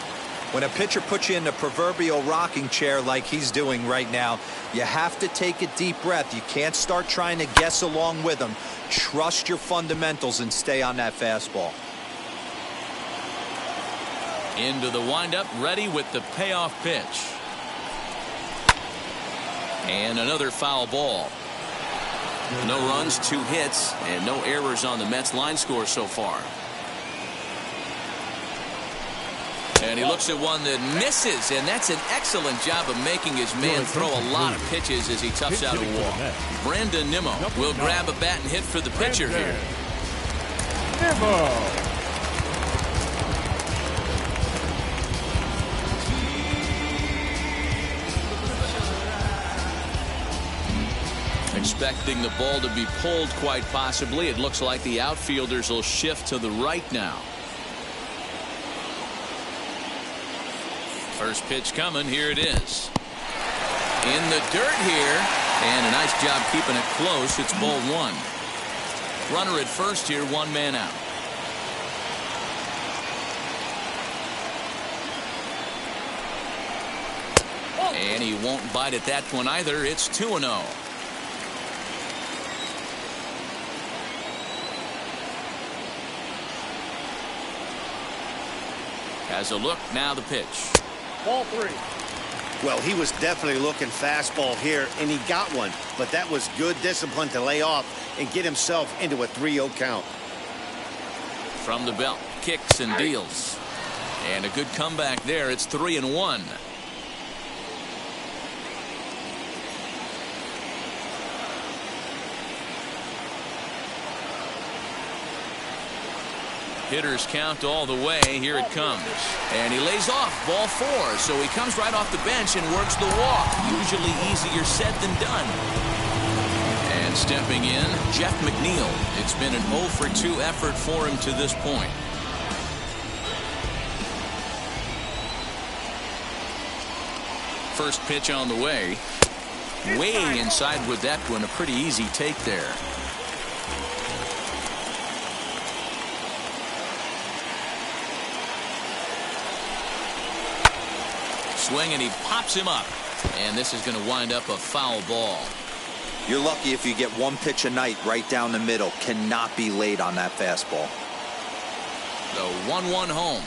When a pitcher puts you in the proverbial rocking chair like he's doing right now, you have to take a deep breath. You can't start trying to guess along with him. Trust your fundamentals and stay on that fastball. Into the windup, ready with the payoff pitch. And another foul ball. No runs, 2 hits, and no errors on the Mets line score so far. And he looks at one that misses, and that's an excellent job of making his man throw a lot of pitches as he toughs out a walk. Brandon Nimmo will grab a bat and hit for the pitcher here. Nimmo. Expecting the ball to be pulled quite possibly. It looks like the outfielders will shift to the right now. First pitch coming. Here it is. In the dirt here. And a nice job keeping it close. It's ball 1. Runner at first here. 1 man out. And he won't bite at that one either. It's 2-0. Has a look. Now the pitch. Ball 3. Well, he was definitely looking fastball here, and he got one. But that was good discipline to lay off and get himself into a 3-0 count. From the belt, kicks and deals. And a good comeback there. It's 3-1. Hitters count all the way. Here it comes. And he lays off. Ball 4. So he comes right off the bench and works the walk. Usually easier said than done. And stepping in, Jeff McNeil. It's been an 0-for-2 effort for him to this point. First pitch on the way. Way inside with that one. A pretty easy take there. Swing, and he pops him up. And this is going to wind up a foul ball. You're lucky if you get 1 pitch a night right down the middle. Cannot be late on that fastball. The 1-1 home.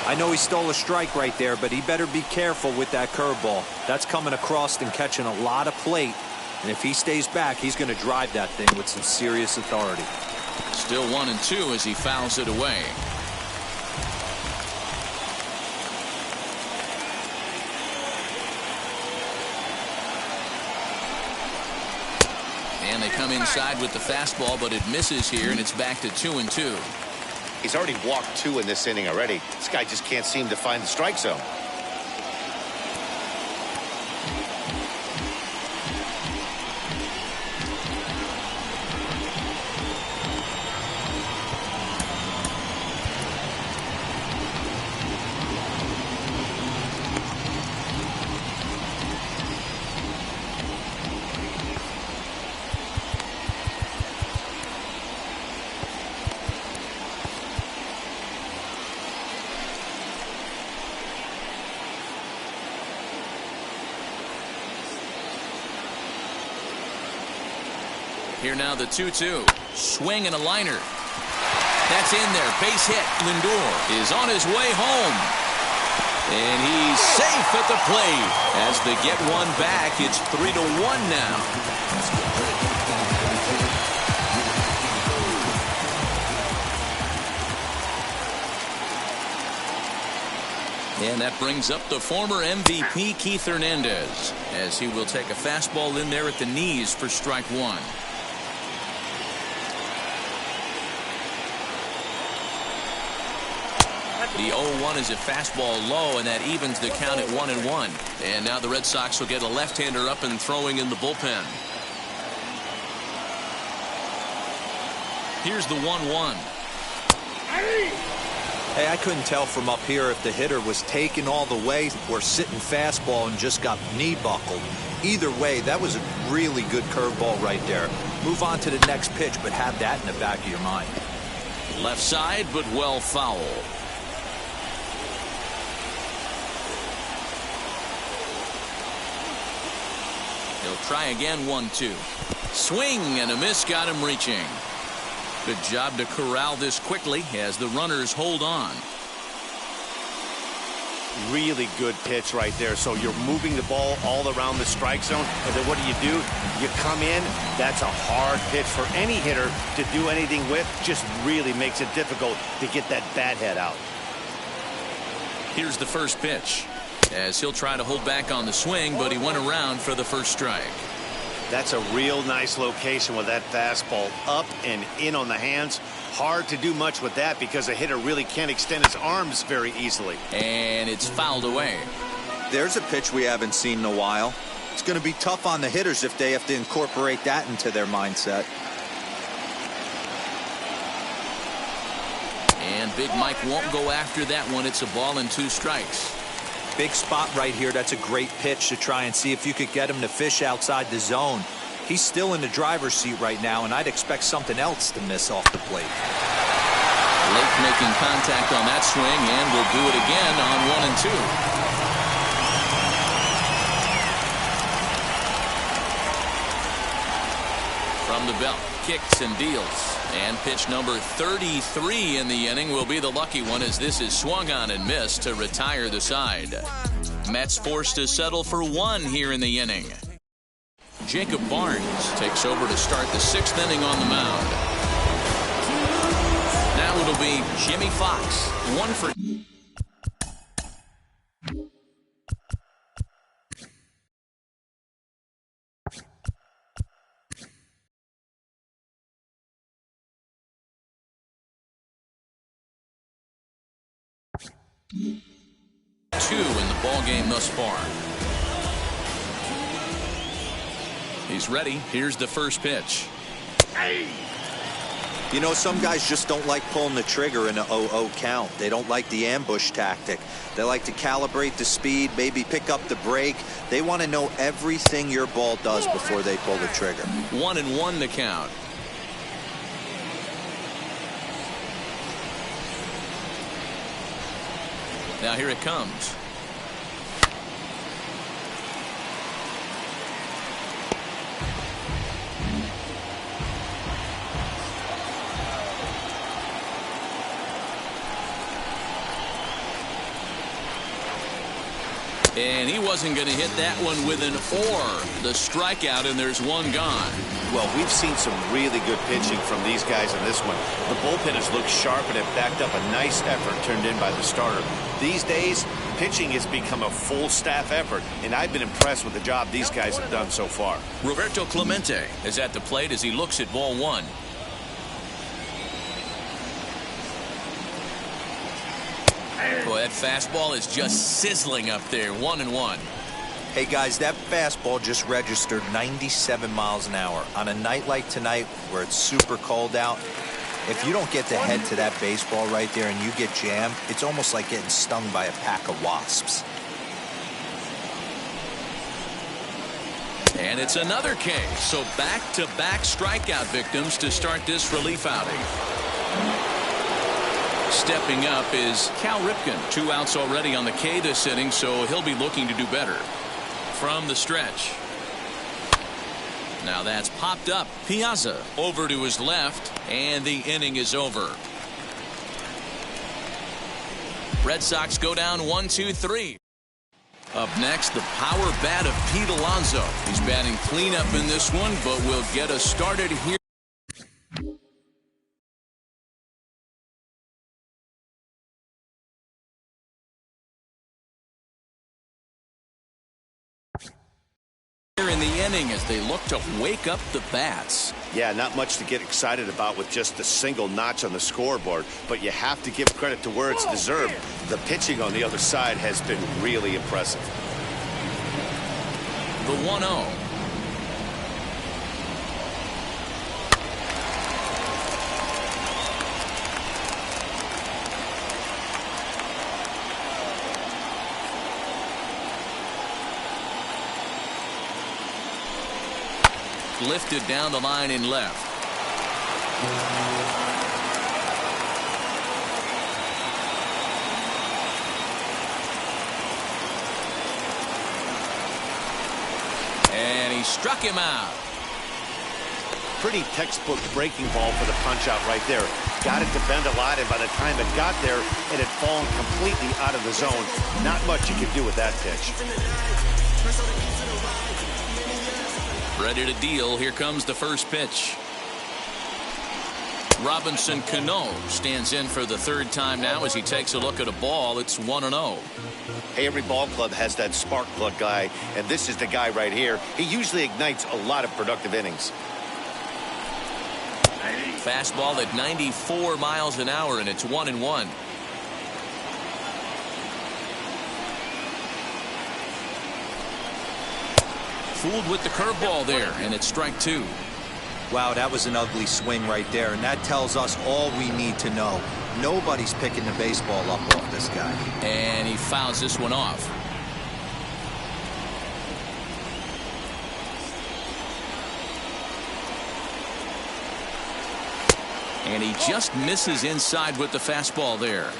I know he stole a strike right there, but he better be careful with that curveball. That's coming across and catching a lot of plate. And if he stays back, he's going to drive that thing with some serious authority. Still 1-2 as he fouls it away. And they come inside with the fastball, but it misses here, and it's back to 2-2. He's already walked 2 in this inning already. This guy just can't seem to find the strike zone. Here now the 2-2. Swing and a liner. That's in there. Base hit. Lindor is on his way home. And he's safe at the plate. As they get one back, it's 3-1 now. And that brings up the former MVP Keith Hernandez, as he will take a fastball in there at the knees for strike one. The 0-1 is a fastball low, and that evens the count at 1-1. And now the Red Sox will get a left-hander up and throwing in the bullpen. Here's the 1-1. Hey, I couldn't tell from up here if the hitter was taken all the way or sitting fastball and just got knee buckled. Either way, that was a really good curveball right there. Move on to the next pitch, but have that in the back of your mind. Left side, but well foul. He'll try again, 1-2. Swing and a miss, got him reaching. Good job to corral this quickly as the runners hold on. Really good pitch right there. So you're moving the ball all around the strike zone, and then what do? You come in. That's a hard pitch for any hitter to do anything with. Just really makes it difficult to get that bat head out. Here's the first pitch, as he'll try to hold back on the swing, but he went around for the first strike. That's a real nice location with that fastball up and in on the hands. Hard to do much with that because a hitter really can't extend his arms very easily. And it's fouled away. There's a pitch we haven't seen in a while. It's going to be tough on the hitters if they have to incorporate that into their mindset. And Big Mike won't go after that one. It's a ball and 2 strikes. Big spot right here. That's a great pitch to try and see if you could get him to fish outside the zone. He's still in the driver's seat right now, and I'd expect something else to miss off the plate. Lake making contact on that swing, and will do it again on 1 and 2. From the belt, kicks and deals. And pitch number 33 in the inning will be the lucky one, as this is swung on and missed to retire the side. Mets forced to settle for 1 here in the inning. Jacob Barnes takes over to start the 6th inning on the mound. Now it'll be Jimmy Fox, 1 for... Two in the ball game thus far. He's ready. Here's the first pitch. You know, some guys just don't like pulling the trigger in an 0-0 count. They don't like the ambush tactic. They like to calibrate the speed, maybe pick up the brake. They want to know everything your ball does before they pull the trigger. 1-1 the count. Now here it comes. And he wasn't going to hit that one with an or. The strikeout, and there's one gone. Well, we've seen some really good pitching from these guys in this one. The bullpen has looked sharp and have backed up a nice effort turned in by the starter. These days, pitching has become a full staff effort, and I've been impressed with the job these guys have done so far. Roberto Clemente is at the plate as he looks at ball 1. Boy, that fastball is just sizzling up there. 1-1. Hey guys, that fastball just registered 97 miles an hour. On a night like tonight where it's super cold out, if you don't get the head to that baseball right there and you get jammed, it's almost like getting stung by a pack of wasps. And it's another case. So back-to-back strikeout victims to start this relief outing. Stepping up is Cal Ripken. 2 outs already on the K this inning, so he'll be looking to do better. From the stretch. Now that's popped up. Piazza over to his left, and the inning is over. Red Sox go down 1-2-3. Up next, the power bat of Pete Alonso. He's batting cleanup in this one, but will get us started here. In the inning as they look to wake up the bats. Yeah, not much to get excited about with just a single notch on the scoreboard, but you have to give credit to where it's deserved. The pitching on the other side has been really impressive. The 1-0. Lifted down the line in left. And he struck him out. Pretty textbook breaking ball for the punch out right there. Got it to bend a lot, and by the time it got there, it had fallen completely out of the zone. Not much you can do with that pitch. Ready to deal. Here comes the first pitch. Robinson Cano stands in for the third time now as he takes a look at a ball. It's 1-0. Hey, every ball club has that spark plug guy, and this is the guy right here. He usually ignites a lot of productive innings. Fastball at 94 miles an hour, and it's 1-1. Fooled with the curveball there, and it's strike two. Wow, that was an ugly swing right there, and that tells us all we need to know. Nobody's picking the baseball up off this guy. And he fouls this one off. And he just misses inside with the fastball there.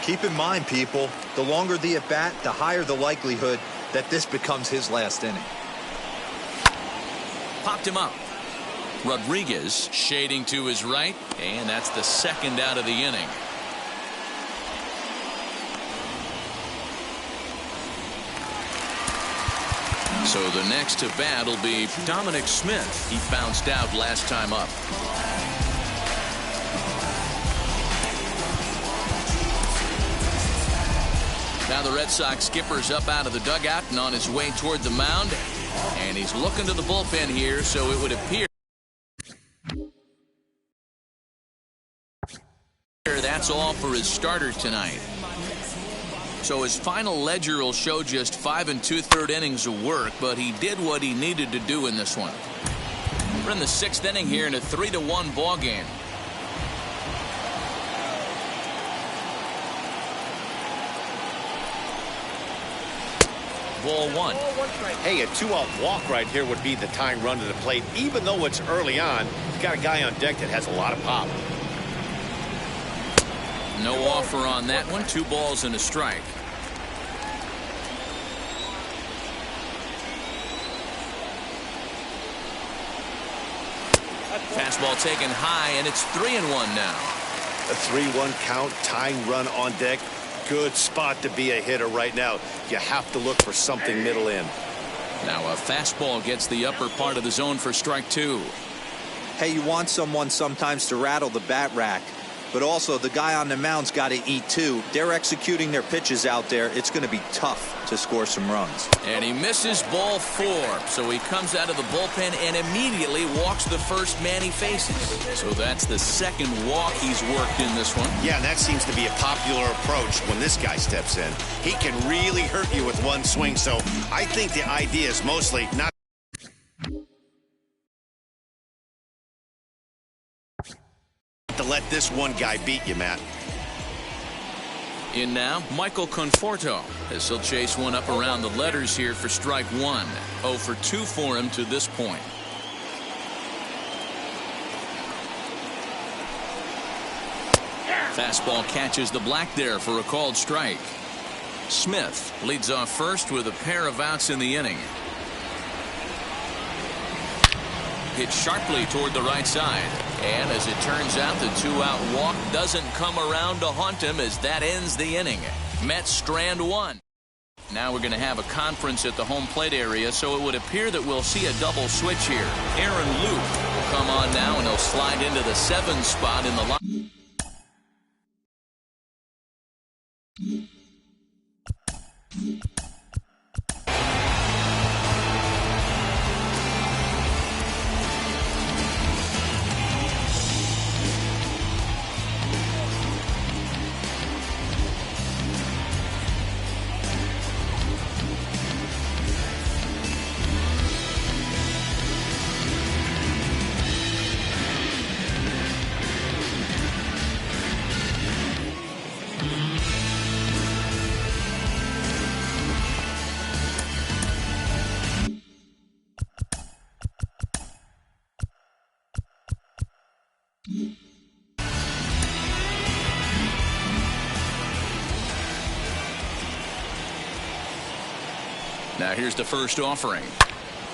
Keep in mind, people, the longer the at-bat, the higher the likelihood that this becomes his last inning. Popped him up. Rodriguez shading to his right, and that's the second out of the inning. So the next to bat will be Dominic Smith. He bounced out last time up. Now the Red Sox skipper's up out of the dugout and on his way toward the mound. And he's looking to the bullpen here, so it would appear that's all for his starter tonight. So his final ledger will show just 5 2/3 innings of work, but he did what he needed to do in this one. We're in the 6th inning here in a 3-1 ball game. Ball one. Hey, a 2-out walk right here would be the tying run to the plate. Even though it's early on, you've got a guy on deck that has a lot of pop. No offer on that one. 2 balls and a strike. Fastball taken high, and it's 3-1 now. A 3-1 count, tying run on deck. Good spot to be a hitter right now. You have to look for something middle in. Now a fastball gets the upper part of the zone for strike 2. Hey, you want someone sometimes to rattle the bat rack, but also the guy on the mound's got to eat too. They're executing their pitches out there. It's going to be tough to score some runs. And he misses ball 4, so he comes out of the bullpen and immediately walks the first man he faces. So that's the second walk he's worked in this one. Yeah, and that seems to be a popular approach when this guy steps in. He can really hurt you with one swing, so I think the idea is mostly not to let this one guy beat you, Matt. In now, Michael Conforto, as he'll chase one up around the letters here for strike 1. 0 for 2 for him to this point. Fastball catches the black there for a called strike. Smith leads off first with a pair of outs in the inning. Hit sharply toward the right side. And as it turns out, the 2-out walk doesn't come around to haunt him as that ends the inning. Mets strand one. Now we're going to have a conference at the home plate area, so it would appear that we'll see a double switch here. Aaron Luke will come on now, and he'll slide into the 7 spot in the line. Now here's the first offering.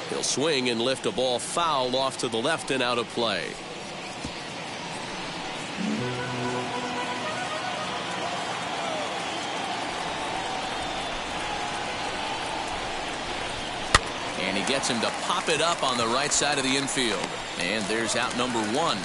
He'll swing and lift a ball foul off to the left and out of play. And he gets him to pop it up on the right side of the infield. And there's out number 1.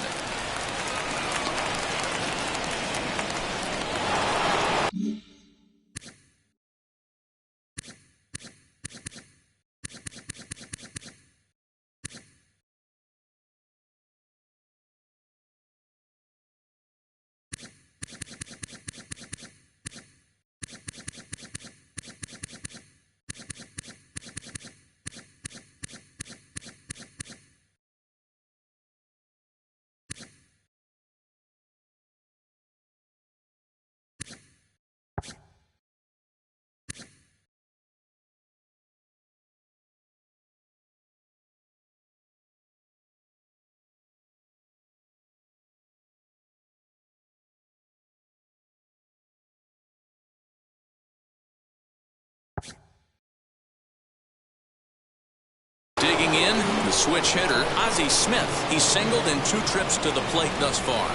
Digging in, the switch hitter, Ozzie Smith. He's singled in 2 trips to the plate thus far.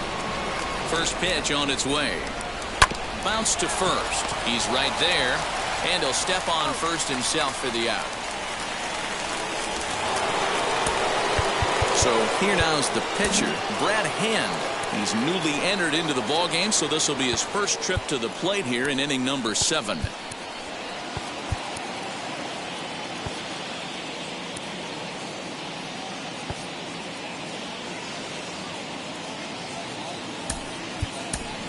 First pitch on its way. Bounce to first. He's right there, and he'll step on first himself for the out. So here now is the pitcher, Brad Hand. He's newly entered into the ballgame, so this will be his first trip to the plate here in inning number 7.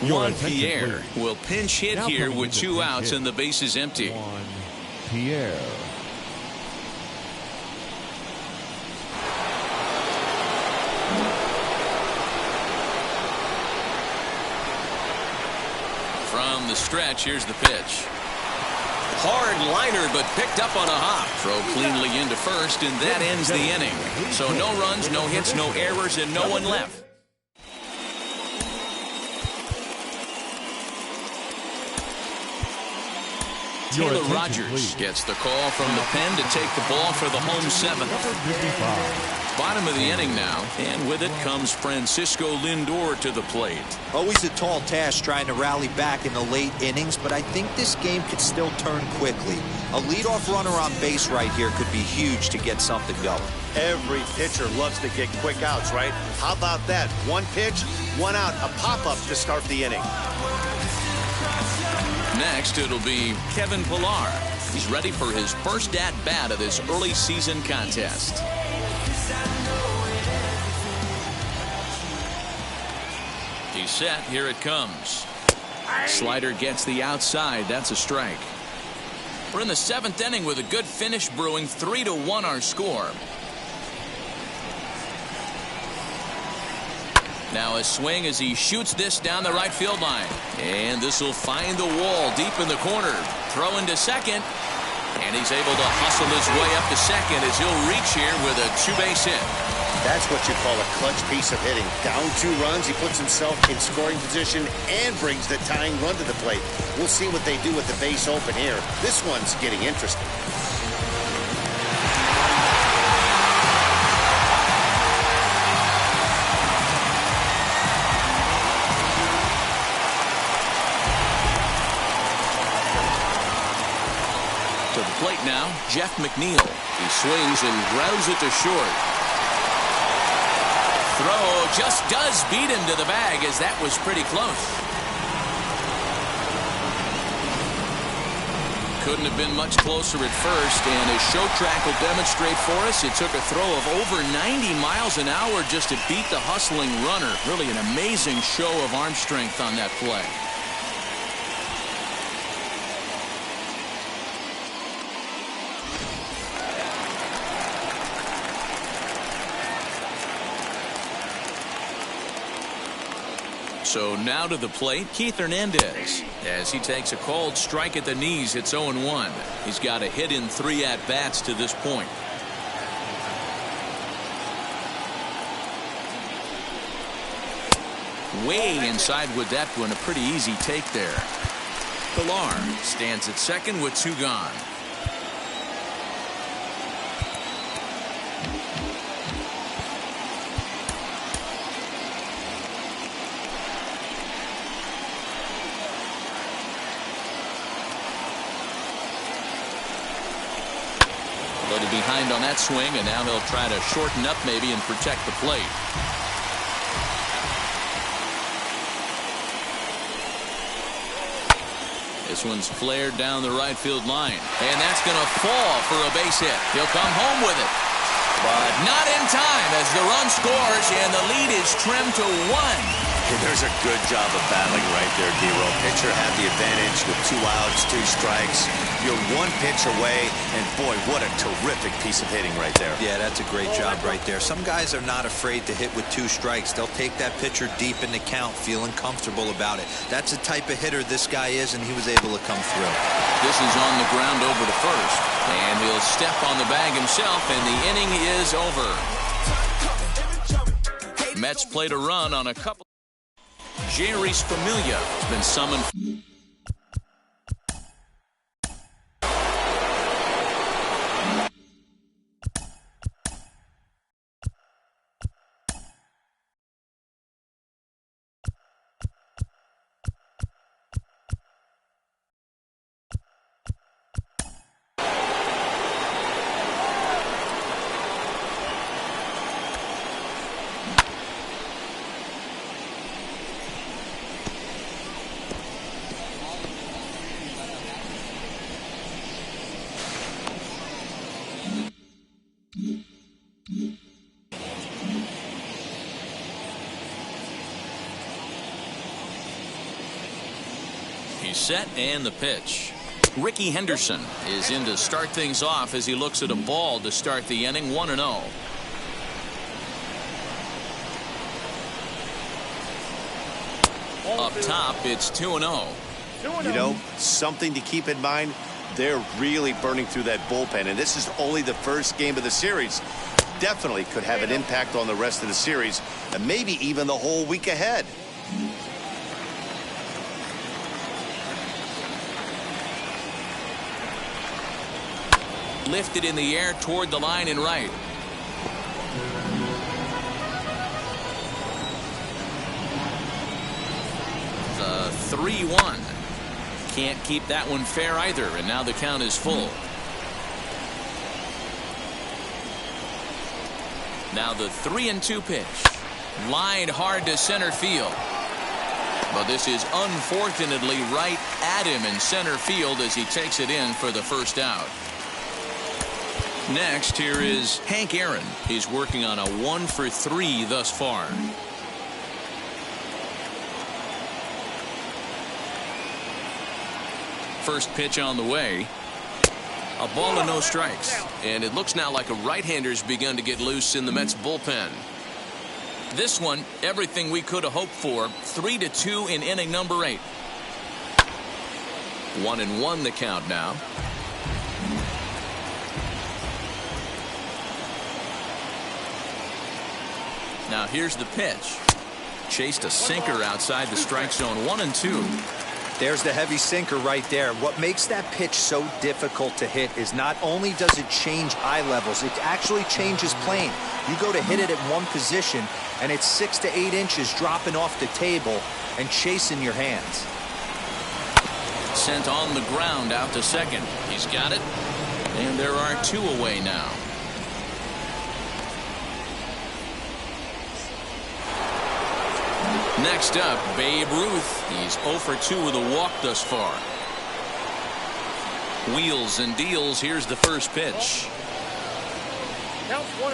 Juan Pierre will pinch hit here with 2 outs and the bases empty. Juan Pierre. From the stretch, here's the pitch. Hard liner, but picked up on a hop. Throw cleanly into first, and that ends the inning. So no runs, no hits, no errors, and no one left. Taylor Rogers gets the call from the pen to take the ball for the home 7th. Bottom of the inning now, and with it comes Francisco Lindor to the plate. Always a tall task trying to rally back in the late innings, but I think this game could still turn quickly. A leadoff runner on base right here could be huge to get something going. Every pitcher loves to get quick outs, right? How about that? 1 pitch, 1 out, a pop-up to start the inning. Next, it'll be Kevin Pillar. He's ready for his first at-bat of this early season contest. He's set. Here it comes. Slider gets the outside. That's a strike. We're in the 7th inning with a good finish brewing. 3-1 our score. Now a swing as he shoots this down the right field line. And this will find the wall deep in the corner. Throw into second. And he's able to hustle his way up to second as he'll reach here with a 2-base hit. That's what you call a clutch piece of hitting. Down 2 runs, he puts himself in scoring position and brings the tying run to the plate. We'll see what they do with the base open here. This one's getting interesting. now, Jeff McNeil. He swings and grounds it to short. Throw just does beat him to the bag, as that was pretty close. Couldn't have been much closer at first, and as Show Track will demonstrate for us, it took a throw of over 90 miles an hour just to beat the hustling runner. Really an amazing show of arm strength on that play. So now to the plate, Keith Hernandez, as he takes a called strike at the knees. It's 0-1. He's got a hit in 3 at-bats to this point. Way inside with that one. A pretty easy take there. Pilar stands at second with 2 gone. Behind on that swing, and now he'll try to shorten up maybe and protect the plate. This one's flared down the right field line, and that's going to fall for a base hit. He'll come home with it, but not in time as the run scores and the lead is trimmed to 1. There's a good job of battling right there, D-Row. Pitcher had the advantage with 2 outs, 2 strikes. You're 1 pitch away, and boy, what a terrific piece of hitting right there. Yeah, that's a great job right there. Some guys are not afraid to hit with 2 strikes. They'll take that pitcher deep in the count, feeling comfortable about it. That's the type of hitter this guy is, and he was able to come through. This is on the ground over to first, and he'll step on the bag himself, and the inning is over. Mets played a run on a couple. Jeurys Familia has been summoned. He's set and the pitch. Ricky Henderson is in to start things off as he looks at a ball to start the inning. 1-0. Up top, it's 2-0. You know, something to keep in mind, they're really burning through that bullpen, and this is only the first game of the series. Definitely could have an impact on the rest of the series, and maybe even the whole week ahead. Lifted in the air toward the line and right. The 3-1. Can't keep that one fair either, and now the count is full. Now the 3-2 pitch. Lined hard to center field. But this is unfortunately right at him in center field as he takes it in for the first out. Next, here is Hank Aaron. He's working on a 1-for-3 thus far. First pitch on the way. A ball and no strikes. And it looks now like a right-hander's begun to get loose in the Mets bullpen. This one, everything we could have hoped for. 3-2 in inning number 8. 1-1 the count now. Now here's the pitch. Chased a sinker outside the strike zone. 1-2. There's the heavy sinker right there. What makes that pitch so difficult to hit is not only does it change eye levels, it actually changes plane. You go to hit it at one position, and it's 6 to 8 inches dropping off the table and chasing your hands. Sent on the ground out to second. He's got it. And there are 2 away now. Next up, Babe Ruth. He's 0 for 2 with a walk thus far. Wheels and deals. Here's the first pitch.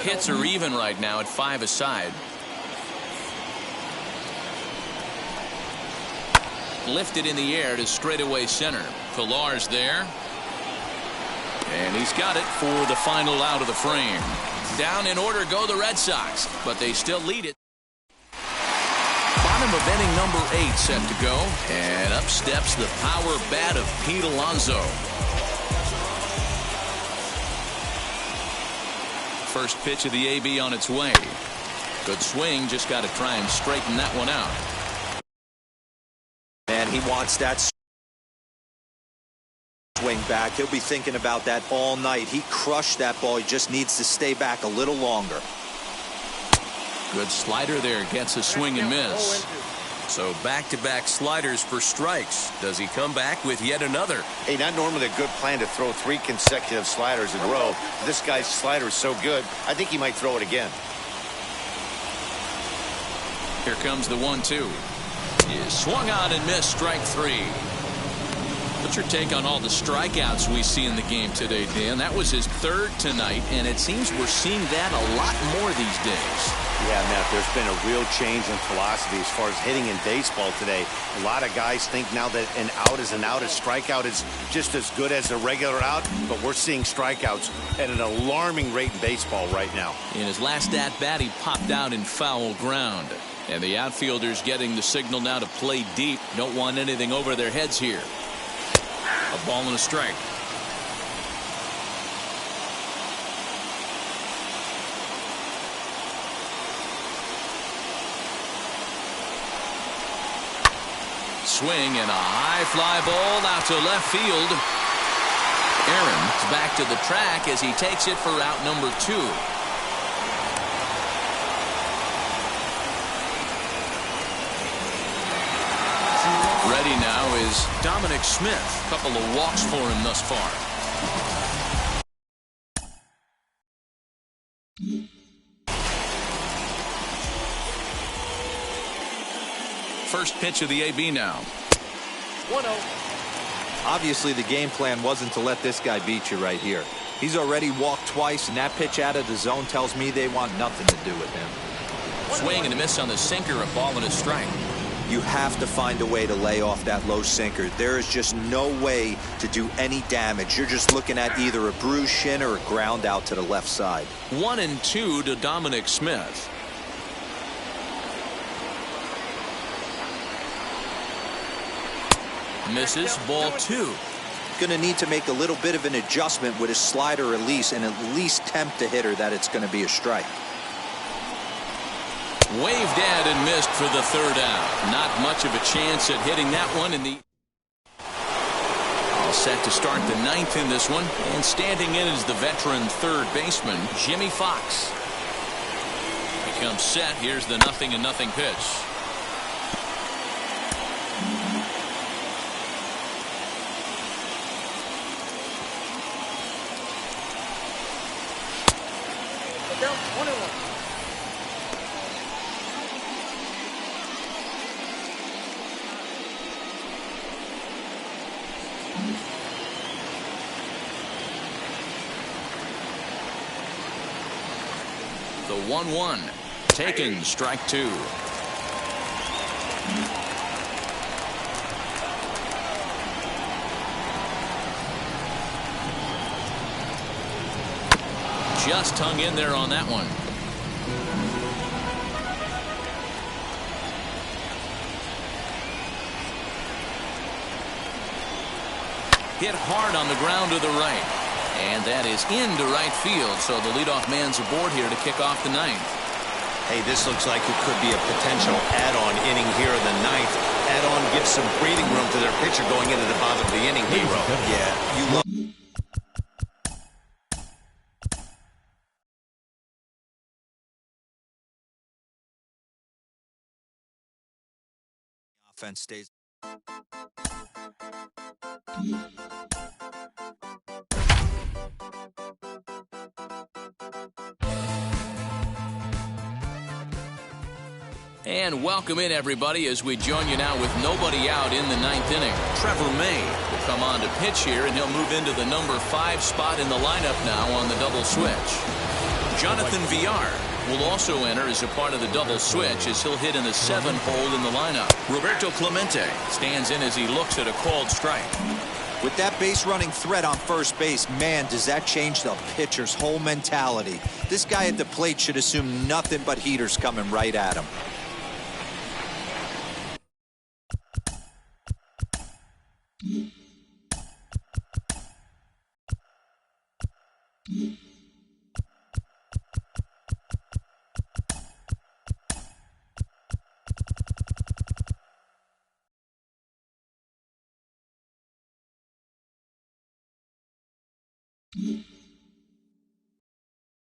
Hits are even right now at 5 aside. Lifted in the air to straightaway center. Pilar's there. And he's got it for the final out of the frame. Down in order go the Red Sox, but they still lead it. Bottom of inning number 8 set to go. And up steps the power bat of Pete Alonso. First pitch of the AB on its way. Good swing, just got to try and straighten that one out. And he wants that swing back. He'll be thinking about that all night. He crushed that ball. He just needs to stay back a little longer. Good slider there, gets a swing and miss. So back-to-back sliders for strikes. Does he come back with yet another? Hey, not normally a good plan to throw 3 consecutive sliders in a row. This guy's slider is so good, I think he might throw it again. Here comes the 1-2. Is swung on and missed, strike 3. What's your take on all the strikeouts we see in the game today, Dan? That was his 3rd tonight, and it seems we're seeing that a lot more these days. Yeah, Matt, there's been a real change in philosophy as far as hitting in baseball today. A lot of guys think now that an out is an out, a strikeout is just as good as a regular out, but we're seeing strikeouts at an alarming rate in baseball right now. In his last at-bat, he popped out in foul ground. And the outfielders getting the signal now to play deep. Don't want anything over their heads here. A ball and a strike. Swing and a high fly ball out to left field. Aaron's back to the track as he takes it for out number 2. Ready now is Dominic Smith. A couple of walks for him thus far. First pitch of the AB now. 1-0. Obviously, the game plan wasn't to let this guy beat you right here. He's already walked twice, and that pitch out of the zone tells me they want nothing to do with him. Swing and a miss on the sinker, a ball and a strike. You have to find a way to lay off that low sinker. There is just no way to do any damage. You're just looking at either a bruised shin or a ground out to the left side. 1-2 to Dominic Smith. Misses, ball 2. Going to need to make a little bit of an adjustment with his slider release and at least tempt the hitter that it's going to be a strike. Waved at and missed for the 3rd out. Not much of a chance at hitting that one in the... All set to start the 9th in this one. And standing in is the veteran 3rd baseman, Jimmy Fox. Becomes set. Here's the 0-0 pitch. Down 1-1. The 1-1. Taken, strike 2. Just hung in there on that one. Hit hard on the ground to the right. And that is into right field, so the leadoff man's aboard here to kick off the 9th. Hey, this looks like it could be a potential add-on inning here in the 9th. Add-on gives some breathing room to their pitcher going into the bottom of the inning, Hero. Yeah, you love offense stays. And welcome in, everybody, as we join you now with nobody out in the 9th inning. Trevor May will come on to pitch here, and he'll move into the number 5 spot in the lineup now on the double switch. Jonathan Villar will also enter as a part of the double switch as he'll hit in the 7th hole in the lineup. Roberto Clemente stands in as he looks at a called strike. With that base running threat on first base, man, does that change the pitcher's whole mentality. This guy at the plate should assume nothing but heaters coming right at him.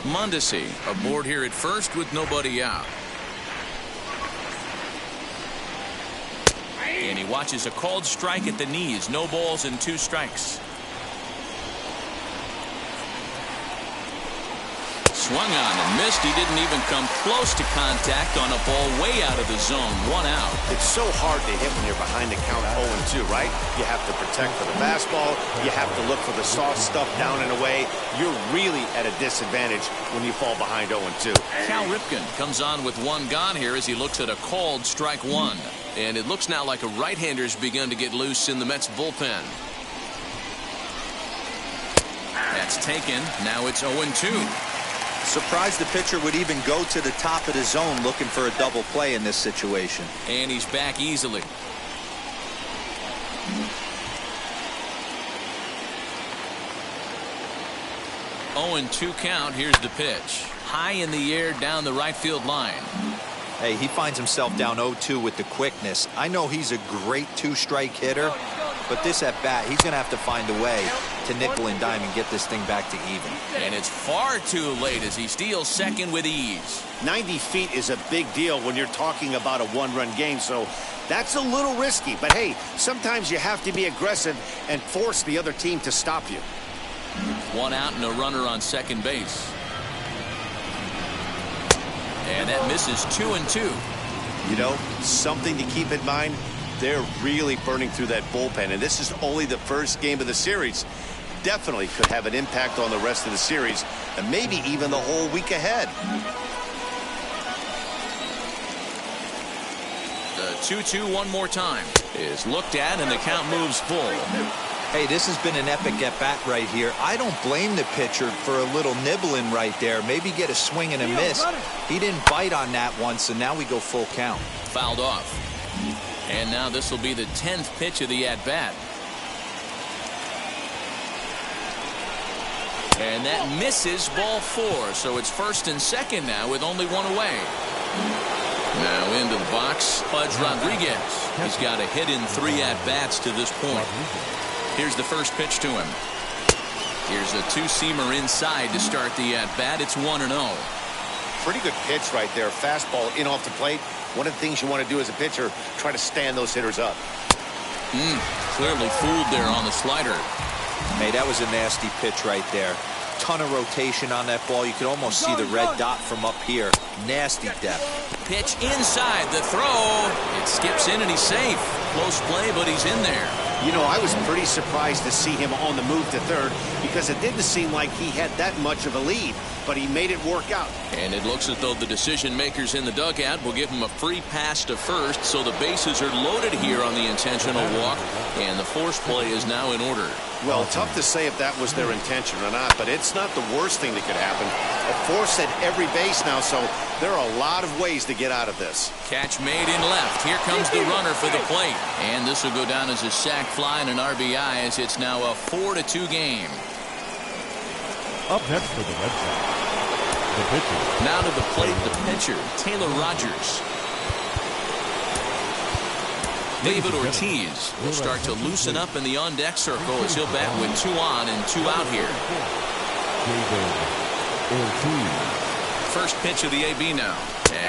Mondesi aboard here at first with nobody out. And he watches a called strike at the knees. No balls and 2 strikes. Swung on and missed. He didn't even come close to contact on a ball way out of the zone. 1 out. It's so hard to hit when you're behind the count 0-2, right? You have to protect for the fastball. You have to look for the soft stuff down and away. You're really at a disadvantage when you fall behind 0-2. Cal Ripken comes on with 1 gone here as he looks at a called strike 1. And it looks now like a right-hander's begun to get loose in the Mets bullpen. That's taken. Now it's 0-2. Surprised the pitcher would even go to the top of the zone looking for a double play in this situation. And he's back easily. Oh, and 2 count. Here's the pitch. High in the air down the right field line. Hey, he finds himself down 0-2 with the quickness. I know he's a great 2-strike hitter, but this at bat, he's going to have to find a way to nickel and dime and get this thing back to even. And it's far too late as he steals second with ease. 90 feet is a big deal when you're talking about a 1-run game, so that's a little risky. But hey, sometimes you have to be aggressive and force the other team to stop you. 1 out and a runner on second base. And that misses 2-2. You know, something to keep in mind, they're really burning through that bullpen, and this is only the first game of the series. Definitely could have an impact on the rest of the series and maybe even the whole week ahead. The 2-2 one more time is looked at, and the count moves full. Hey, this has been an epic at-bat right here. I don't blame the pitcher for a little nibbling right there. Maybe get a swing and a miss. He didn't bite on that one, so now we go full count. Fouled off. And now this will be the 10th pitch of the at-bat. And that misses, ball 4. So it's first and second now with only 1 away. Now into the box, Pudge Rodriguez. He's got a hit in 3 at-bats to this point. Here's the first pitch to him. Here's a 2-seamer inside to start the at-bat. It's 1-0. Pretty good pitch right there. Fastball in off the plate. One of the things you want to do as a pitcher, try to stand those hitters up. Clearly fooled there on the slider. Hey, that was a nasty pitch right there. Ton of rotation on that ball. You could almost see the red dot from up here. Nasty depth. Pitch inside, the throw. It skips in and he's safe. Close play, but he's in there. You know, I was pretty surprised to see him on the move to third because it didn't seem like he had that much of a lead, but he made it work out. And it looks as though the decision makers in the dugout will give him a free pass to first, so the bases are loaded here on the intentional walk, and the force play is now in order. Well, tough to say if that was their intention or not, but it's not the worst thing that could happen. A force at every base now, so there are a lot of ways to get out of this. Catch made in left. Here comes the runner for the plate. And this will go down as a sac fly and an RBI as it's now a 4-2 game. Up next for the Red Sox, the pitcher. Now to the plate, the pitcher, Taylor Rogers. David Ortiz will start to loosen up in the on-deck circle as he'll bat with 2 on and 2 out here. David Ortiz. First pitch of the AB now.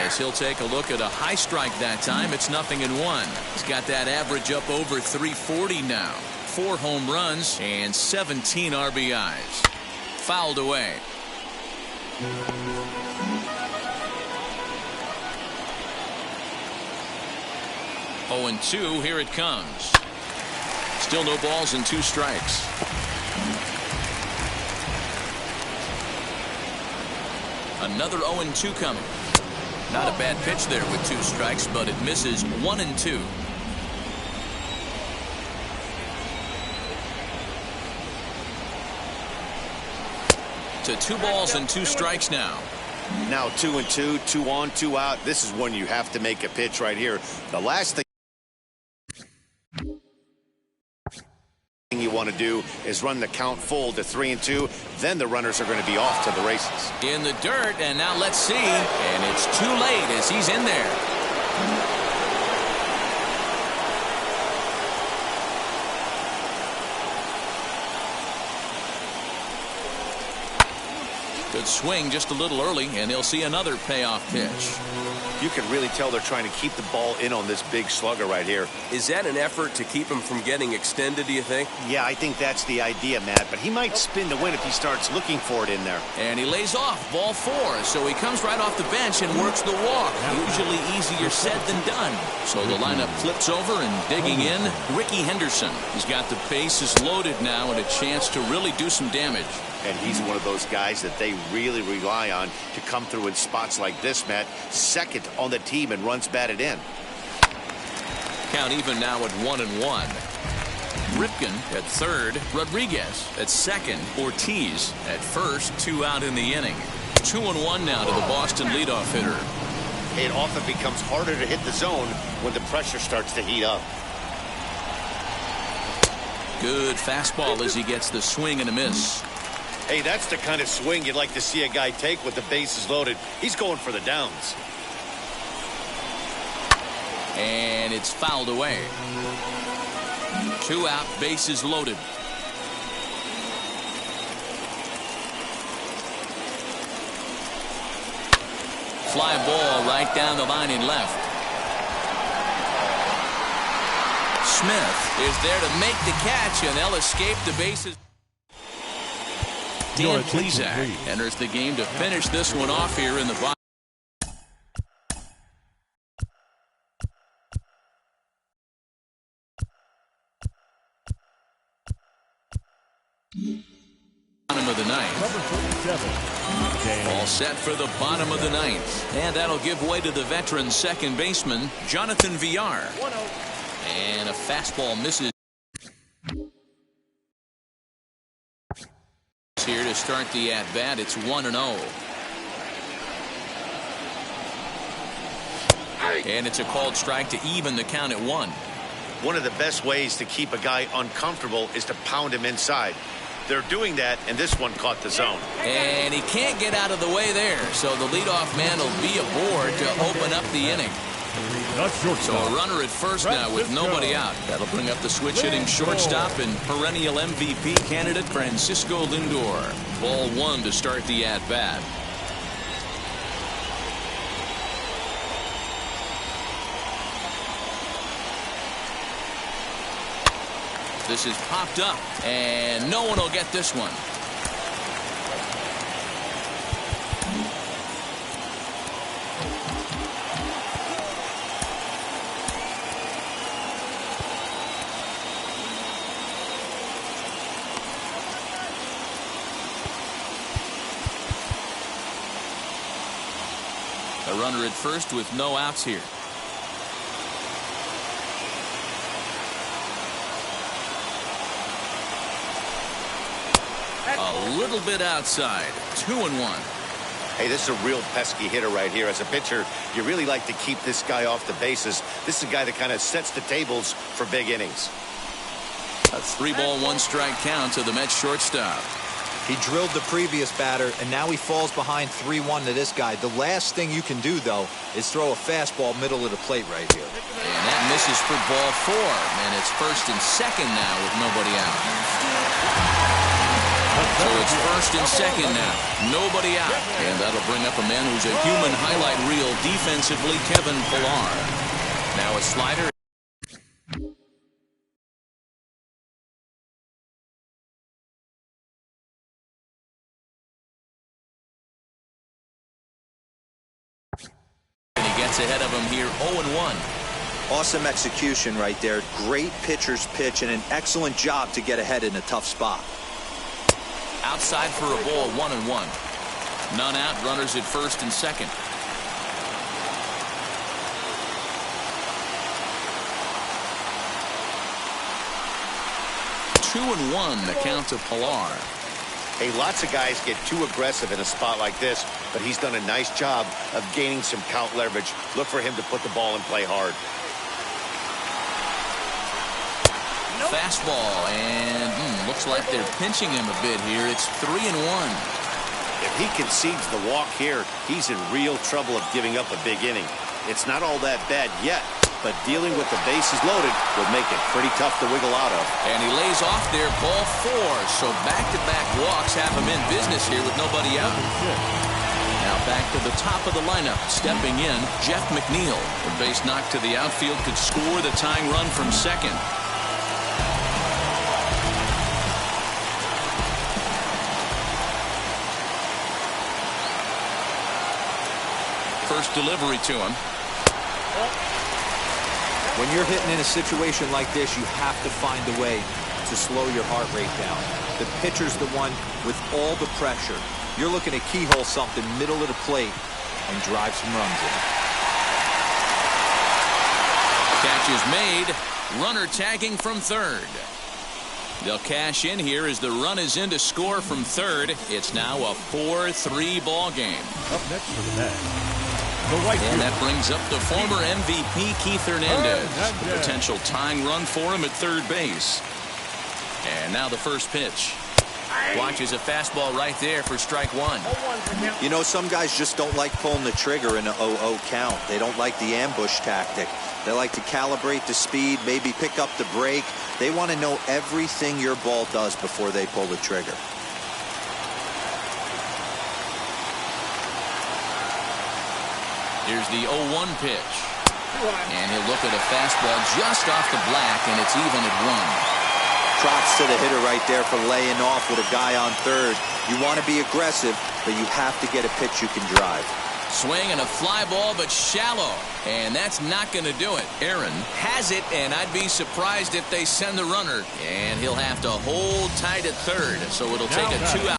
As he'll take a look at a high strike that time, it's 0-1. He's got that average up over 340 now. 4 home runs and 17 RBIs. Fouled away. 0-2, here it comes. Still no balls and 2 strikes. Another 0-2 coming. Not a bad pitch there with 2 strikes, but it misses 1-2. To 2 balls and 2 strikes now. Now 2-2, 2 on, 2 out. This is when you have to make a pitch right here. The last thing you want to do is run the count full to 3-2. Then the runners are going to be off to the races. In the dirt, and now let's see. And it's too late as he's in there. Good swing just a little early, and he'll see another payoff pitch. You can really tell they're trying to keep the ball in on this big slugger right here. Is that an effort to keep him from getting extended, do you think? Yeah, I think that's the idea, Matt. But he might spin to win if he starts looking for it in there. And he lays off, ball 4. So he comes right off the bench and works the walk. Usually easier said than done. So the lineup flips over, and digging in, Ricky Henderson. He's got the bases loaded now and a chance to really do some damage. And he's one of those guys that they really rely on to come through in spots like this, Matt. Second on the team and runs batted in. Count even now at 1-1. Ripken at third. Rodriguez at second. Ortiz at first. 2 out in the inning. 2-1 now to the Boston leadoff hitter. It often becomes harder to hit the zone when the pressure starts to heat up. Good fastball as he gets the swing and a miss. Hey, that's the kind of swing you'd like to see a guy take with the bases loaded. He's going for the downs. And it's fouled away. 2 out, bases loaded. Fly ball right down the line in left. Smith is there to make the catch, and they'll escape the bases. Dan Plesac enters the game to finish this one off here in the bottom. Bottom of the ninth. All set for the bottom of the ninth. And that'll give way to the veteran second baseman, Jonathan Villar. And a fastball misses. Here to start the at-bat. It's 1-0. And it's a called strike to even the count at 1. One of the best ways to keep a guy uncomfortable is to pound him inside. They're doing that, and this one caught the zone. And he can't get out of the way there, so the leadoff man will be aboard to open up the inning. So a runner at first now with nobody out. That'll bring up the switch-hitting shortstop and perennial MVP candidate Francisco Lindor. Ball 1 to start the at-bat. This is popped up, and no one will get this one. A runner at first with no outs here. A little bit outside. 2-1. Hey, this is a real pesky hitter right here. As a pitcher, you really like to keep this guy off the bases. This is a guy that kind of sets the tables for big innings. A 3-ball, 1-strike count to the Mets shortstop. He drilled the previous batter, and now he falls behind 3-1 to this guy. The last thing you can do, though, is throw a fastball middle of the plate right here. And that misses for ball 4. And it's first and second now with nobody out. So it's first and second now. Nobody out. And that'll bring up a man who's a human highlight reel defensively, Kevin Pillar. Now a slider. And he gets ahead of him here, 0-1. Awesome execution right there. Great pitcher's pitch and an excellent job to get ahead in a tough spot. Outside for a ball, 1-1. None out, runners at first and second. 2-1 the count to Pilar. Hey, lots of guys get too aggressive in a spot like this, but he's done a nice job of gaining some count leverage. Look for him to put the ball and play hard. Fastball, and looks like they're pinching him a bit here. It's 3-1. If he concedes the walk here, he's in real trouble of giving up a big inning. It's not all that bad yet, but dealing with the bases loaded will make it pretty tough to wiggle out of. And he lays off there, ball 4. So back-to-back walks have him in business here with nobody out. Now back to the top of the lineup. Stepping in, Jeff McNeil. The base knock to the outfield could score the tying run from second. First delivery to him. When you're hitting in a situation like this, you have to find a way to slow your heart rate down. The pitcher's the one with all the pressure. You're looking to keyhole something middle of the plate and drive some runs in. Catch is made. Runner tagging from third. They'll cash in here as the run is in to score from third. It's now a 4-3 ball game. Up next for the Mets, the right and that brings up the former MVP Keith Hernandez. A potential tying run for him at third base. And now the first pitch. Watches a fastball right there for strike 1. You know, some guys just don't like pulling the trigger in an 0-0 count. They don't like the ambush tactic. They like to calibrate the speed, maybe pick up the break. They want to know everything your ball does before they pull the trigger. Here's the 0-1 pitch. And he'll look at a fastball just off the black, and it's even at 1. Props to the hitter right there for laying off with a guy on third. You want to be aggressive, but you have to get a pitch you can drive. Swing and a fly ball, but shallow. And that's not going to do it. Aaron has it, and I'd be surprised if they send the runner. And he'll have to hold tight at third, so it'll take a 2-out.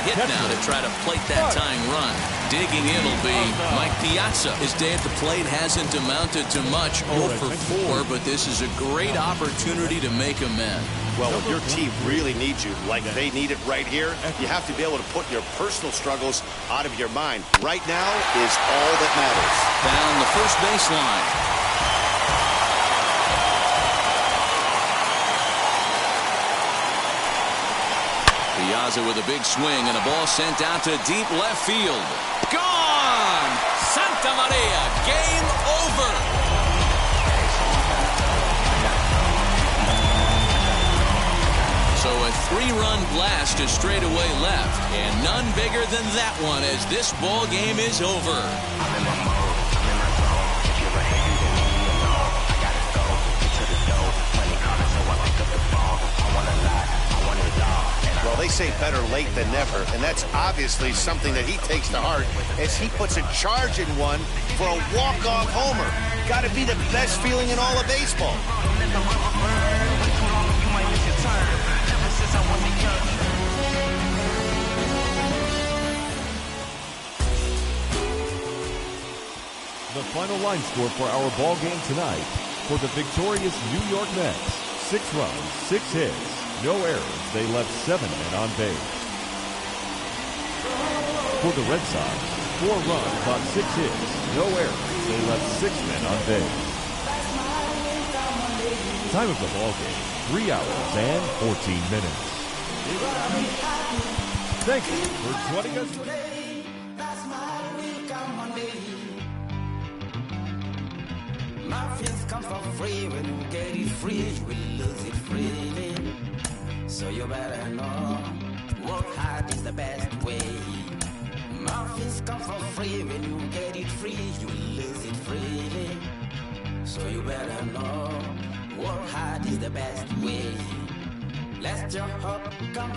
Hit now to try to plate that tying run. Digging in will be Mike Piazza. His day at the plate hasn't amounted to much, 0 for 4, but this is a great opportunity to make amends. Well, when your team really needs you, like they need it right here, you have to be able to put your personal struggles out of your mind. Right now is all that matters. Down the first baseline. Piazza with a big swing and a ball sent out to deep left field. Gone! Santa Maria, game over. So a 3-run blast to straightaway left, and none bigger than that one as this ball game is over. Well, they say better late than never, and that's obviously something that he takes to heart as he puts a charge in one for a walk-off homer. Got to be the best feeling in all of baseball. The final line score for our ball game tonight. For the victorious New York Mets, 6 runs, 6 hits. No errors. They left 7 men on base. For the Red Sox, 4 runs on 6 hits. No errors. They left 6 men on base. Time of the ball game, 3 hours and 14 minutes. Thank you for joining us today. My friends come for free. When you get it free, you will lose it freely. So you better know, work hard is the best way. Muffins come for free. When you get it free, you will lose it freely. So you better know, work hard is the best way. Let your hope come